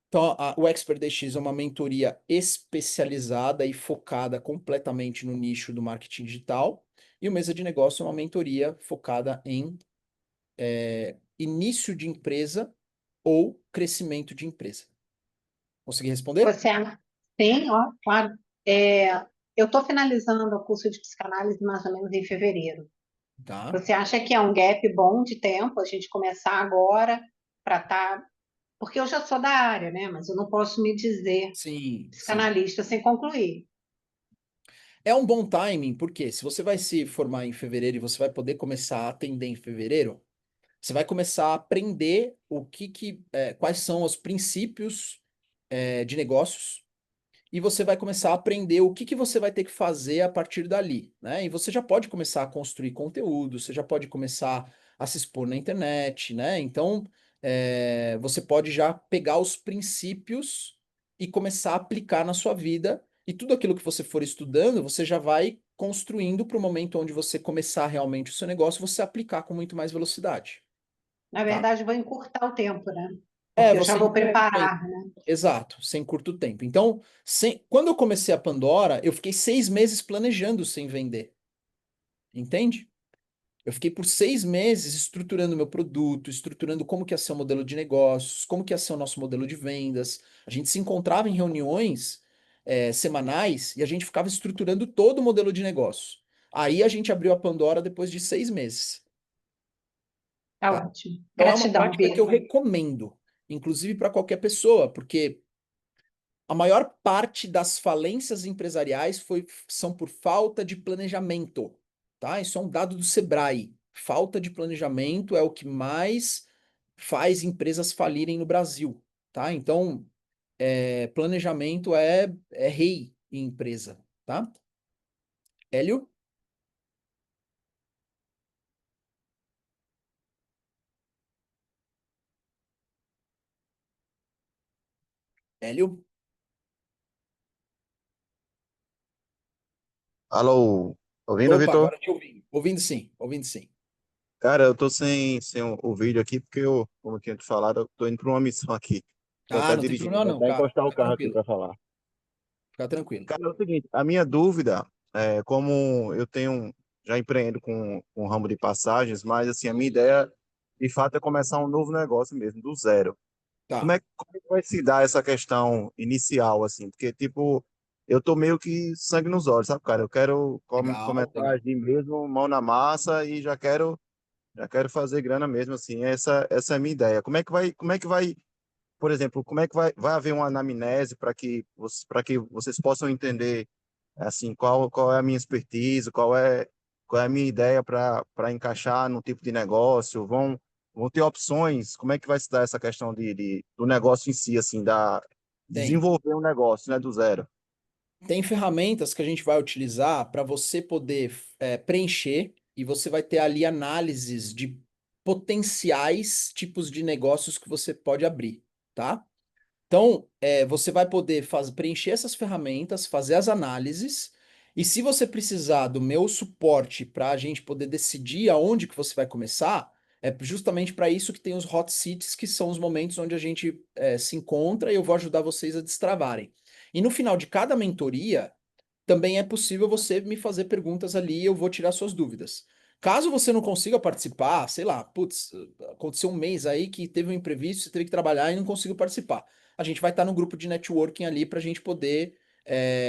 Então, o Expert DX é uma mentoria especializada e focada completamente no nicho do marketing digital. E o Mesa de Negócio é uma mentoria focada em início de empresa ou crescimento de empresa. Consegui responder? Você, sim, ó, claro. É, eu estou finalizando o curso de psicanálise mais ou menos em fevereiro. Tá. Você acha que é um gap bom de tempo a gente começar agora para estar. Porque eu já sou da área, né? Mas eu não posso me dizer Sim, sim. psicanalista sem concluir. É um bom timing, porque se você vai se formar em fevereiro e você vai poder começar a atender em fevereiro, você vai começar a aprender quais são os princípios, de negócios. E você vai começar a aprender o que você vai ter que fazer a partir dali, né? E você já pode começar a construir conteúdo, você já pode começar a se expor na internet, né? Então, você pode já pegar os princípios e começar a aplicar na sua vida, e tudo aquilo que você for estudando, você já vai construindo para o momento onde você começar realmente o seu negócio, você aplicar com muito mais velocidade, Na tá? verdade, vou encurtar o tempo, né? É, Porque eu já você vou encurta o tempo. preparar, né? Exato, sem curto tempo. Então, quando eu comecei a Pandora, eu fiquei 6 meses planejando sem vender, entende? Eu fiquei por 6 meses estruturando meu produto, estruturando como que ia ser o modelo de negócios, como que ia ser o nosso modelo de vendas. A gente se encontrava em reuniões, semanais, e a gente ficava estruturando todo o modelo de negócio. Aí a gente abriu a Pandora depois de 6 meses, Tá tá? ótimo. Então é uma Gratidão, prática que eu Vitor. recomendo, inclusive para qualquer pessoa, porque a maior parte das falências empresariais são por falta de planejamento, tá? Isso é um dado do Sebrae. Falta de planejamento é o que mais faz empresas falirem no Brasil, tá? Então, planejamento é rei em empresa, tá? Hélio? Hélio? Alô, ouvindo, Opa, Vitor? agora te ouvindo. Ouvindo sim, ouvindo sim. Cara, eu tô sem o vídeo aqui porque eu, como eu tinha te falado, eu tô indo pra uma missão aqui. Tô Ah, até não tem dirigindo, problema vou não, até cara. encostar o Fica carro aqui tranquilo. pra falar. Fica tranquilo. Cara, é o seguinte, a minha dúvida é como eu já empreendo com o ramo de passagens, mas assim, a minha ideia, de fato, é começar um novo negócio mesmo, do zero. Tá. Como é que vai se dar essa questão inicial, assim? Porque, tipo, eu tô meio que sangue nos olhos, sabe, cara? Eu quero Legal, começar a legal. agir mesmo, mão na massa e já quero fazer grana mesmo, assim, essa é a minha ideia. Como é que vai, por exemplo, como é que vai haver uma anamnese para que vocês possam entender, assim, qual é a minha expertise, qual é a minha ideia para encaixar no tipo de negócio? Vão ter opções? Como é que vai se dar essa questão do negócio em si, assim, Tem. desenvolver um negócio, né, do zero? Tem ferramentas que a gente vai utilizar para você poder preencher e você vai ter ali análises de potenciais tipos de negócios que você pode abrir, tá? Então, você vai poder preencher essas ferramentas, fazer as análises, e se você precisar do meu suporte para a gente poder decidir aonde que você vai começar, é justamente para isso que tem os hot seats, que são os momentos onde a gente se encontra e eu vou ajudar vocês a destravarem. E no final de cada mentoria, também é possível você me fazer perguntas ali e eu vou tirar suas dúvidas. Caso você não consiga participar, sei lá, putz, aconteceu um mês aí que teve um imprevisto, você teve que trabalhar e não conseguiu participar. A gente vai estar no grupo de networking ali para a gente poder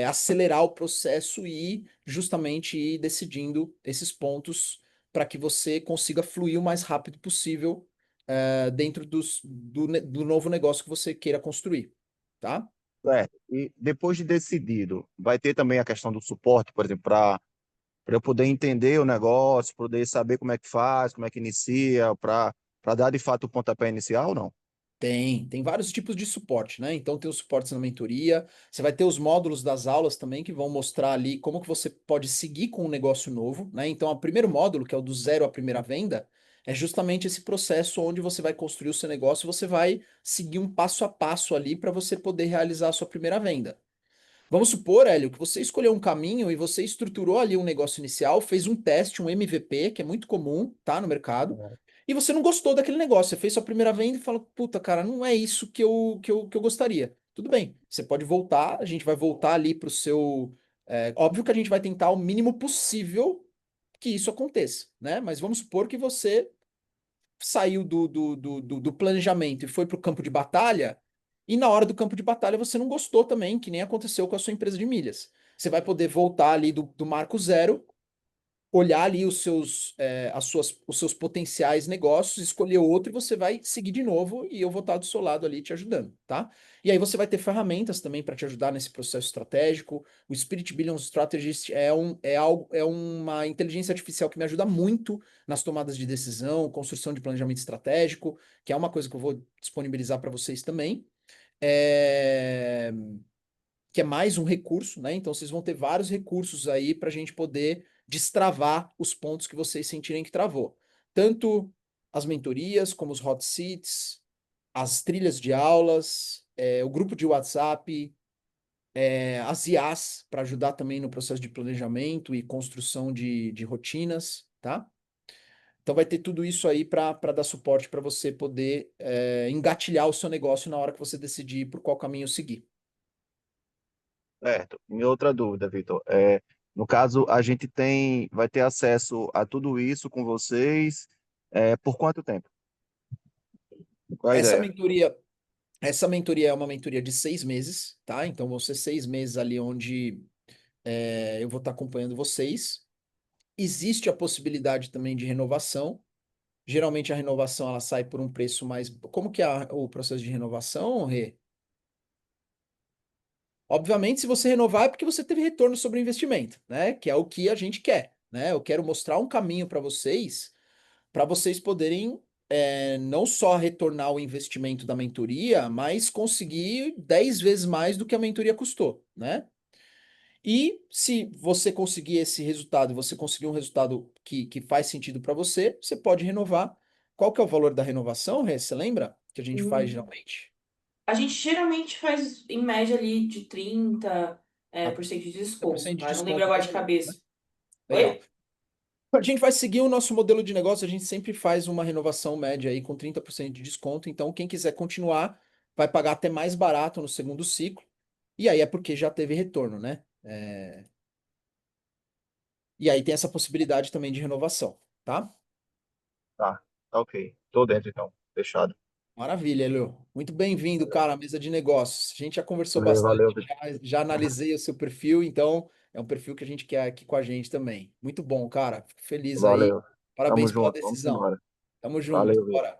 acelerar o processo e justamente ir decidindo esses pontos para que você consiga fluir o mais rápido possível dentro do novo negócio que você queira construir, tá? Certo. E depois de decidido, vai ter também a questão do suporte, por exemplo, para eu poder entender o negócio, poder saber como é que faz, como é que inicia, para dar de fato o pontapé inicial, não? Tem vários tipos de suporte, né? Então tem os suportes na mentoria, você vai ter os módulos das aulas também que vão mostrar ali como que você pode seguir com um negócio novo, né? Então o primeiro módulo, que é o do zero à primeira venda, é justamente esse processo onde você vai construir o seu negócio, você vai seguir um passo a passo ali para você poder realizar a sua primeira venda. Vamos supor, Hélio, que você escolheu um caminho e você estruturou ali um negócio inicial, fez um teste, um MVP, que é muito comum, tá, no mercado, e você não gostou daquele negócio. Você fez sua primeira venda e falou, puta, cara, não é isso que eu gostaria. Tudo bem, você pode voltar, a gente vai voltar ali para o seu. Óbvio que a gente vai tentar o mínimo possível que isso aconteça, né? Mas vamos supor que você saiu do planejamento e foi para o campo de batalha, e na hora do campo de batalha você não gostou também, que nem aconteceu com a sua empresa de milhas. Você vai poder voltar ali do marco zero, olhar ali os seus potenciais negócios, escolher outro e você vai seguir de novo e eu vou estar do seu lado ali te ajudando, tá? E aí você vai ter ferramentas também para te ajudar nesse processo estratégico. O Spirit Billion Strategist é uma inteligência artificial que me ajuda muito nas tomadas de decisão, construção de planejamento estratégico, que é uma coisa que eu vou disponibilizar para vocês também. É, que é mais um recurso, né? Então vocês vão ter vários recursos aí para a gente poder destravar os pontos que vocês sentirem que travou. Tanto as mentorias, como os hot seats, as trilhas de aulas, o grupo de WhatsApp, as IAs para ajudar também no processo de planejamento e construção de rotinas, tá? Então vai ter tudo isso aí para dar suporte para você poder engatilhar o seu negócio na hora que você decidir por qual caminho seguir. Certo. E outra dúvida, Vitor. No caso, a gente vai ter acesso a tudo isso com vocês, por quanto tempo? Qual a Essa ideia? mentoria Essa mentoria é uma mentoria de 6 meses, tá? Então vão ser 6 meses ali onde eu vou estar acompanhando vocês. Existe a possibilidade também de renovação. Geralmente a renovação ela sai por um preço mais. Como que é o processo de renovação, Rê? Obviamente, se você renovar é porque você teve retorno sobre o investimento, né? Que é o que a gente quer, né? Eu quero mostrar um caminho para vocês poderem não só retornar o investimento da mentoria, mas conseguir 10 vezes mais do que a mentoria custou, né? E se você conseguir esse resultado, você conseguir um resultado que faz sentido para você, você pode renovar. Qual que é o valor da renovação, Rê? Você lembra? Que a gente faz Hum, geralmente? A gente geralmente faz em média ali de 30 A por cento de desconto, 30% de tá? Não lembro desconto, agora então de beleza, né? cabeça. Legal. Oi? A gente vai seguir o nosso modelo de negócio, a gente sempre faz uma renovação média aí com 30% de desconto. Então, quem quiser continuar vai pagar até mais barato no segundo ciclo. E aí é porque já teve retorno, né? E aí tem essa possibilidade também de renovação, tá? Tá, ok. Tô dentro então. Fechado. Maravilha, Elio. Muito bem-vindo, cara, à mesa de negócios. A gente já conversou Valeu, bastante, valeu, Vitor. já analisei o seu perfil, então é um perfil que a gente quer aqui com a gente também. Muito bom, cara. Fico feliz aí. Valeu. Tamo Parabéns pela junto. Vamos decisão. embora. Tamo junto. Valeu, Vitor. Bora.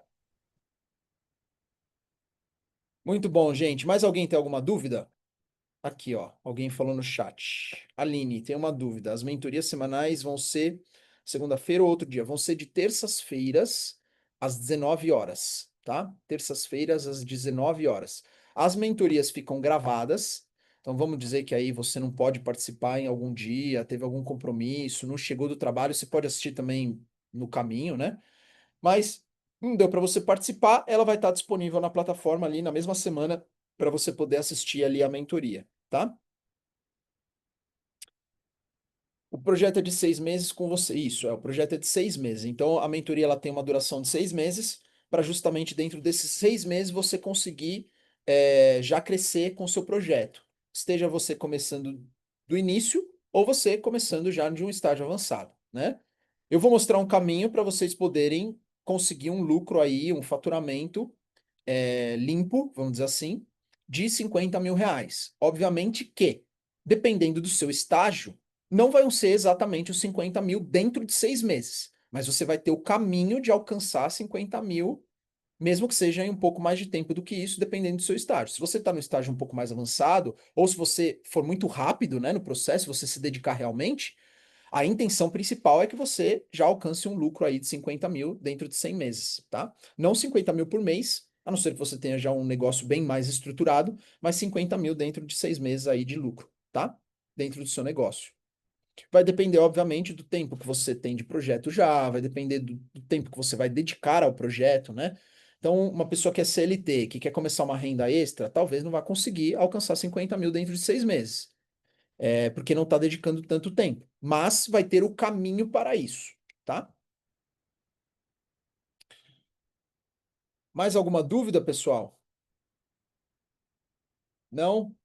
Muito bom, gente. Mais alguém tem alguma dúvida? Aqui, ó. Alguém falou no chat. Aline, tem uma dúvida. As mentorias semanais vão ser segunda-feira ou outro dia? Vão ser de terças-feiras às 19 horas, tá? Terças-feiras às 19 horas. As mentorias ficam gravadas. Então vamos dizer que aí você não pode participar em algum dia, teve algum compromisso, não chegou do trabalho, você pode assistir também no caminho, né? Mas não deu para você participar, ela vai estar disponível na plataforma ali na mesma semana para você poder assistir ali a mentoria, tá? O projeto é de 6 meses com você. Isso, o projeto é de 6 meses. Então, a mentoria ela tem uma duração de 6 meses, para justamente dentro desses 6 meses você conseguir já crescer com o seu projeto. Esteja você começando do início ou você começando já de um estágio avançado, né? Eu vou mostrar um caminho para vocês poderem conseguir um lucro aí, um faturamento limpo, vamos dizer assim, de 50 mil reais. Obviamente que, dependendo do seu estágio, não vão ser exatamente os 50 mil dentro de 6 meses, mas você vai ter o caminho de alcançar 50 mil, mesmo que seja em um pouco mais de tempo do que isso, dependendo do seu estágio. Se você está no estágio um pouco mais avançado, ou se você for muito rápido, né, no processo, você se dedicar realmente, a intenção principal é que você já alcance um lucro aí de 50 mil dentro de 100 meses, tá? Não 50 mil por mês, a não ser que você tenha já um negócio bem mais estruturado, mas 50 mil dentro de 6 meses aí de lucro, tá? Dentro do seu negócio. Vai depender, obviamente, do tempo que você tem de projeto já, vai depender do tempo que você vai dedicar ao projeto, né? Então, uma pessoa que é CLT, que quer começar uma renda extra, talvez não vá conseguir alcançar 50 mil dentro de 6 meses, porque não está dedicando tanto tempo. Mas vai ter o caminho para isso, tá? Mais alguma dúvida, pessoal? Não?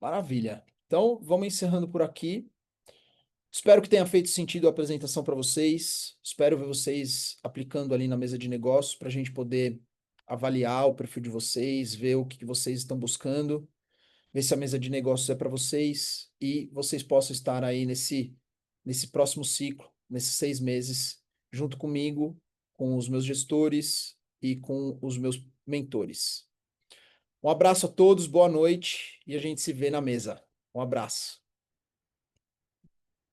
Maravilha. Então, vamos encerrando por aqui. Espero que tenha feito sentido a apresentação para vocês. Espero ver vocês aplicando ali na mesa de negócios para a gente poder avaliar o perfil de vocês, ver o que vocês estão buscando, ver se a mesa de negócios é para vocês e vocês possam estar aí nesse próximo ciclo, nesses 6 meses, junto comigo, com os meus gestores e com os meus mentores. Um abraço a todos, boa noite e a gente se vê na mesa. Um abraço.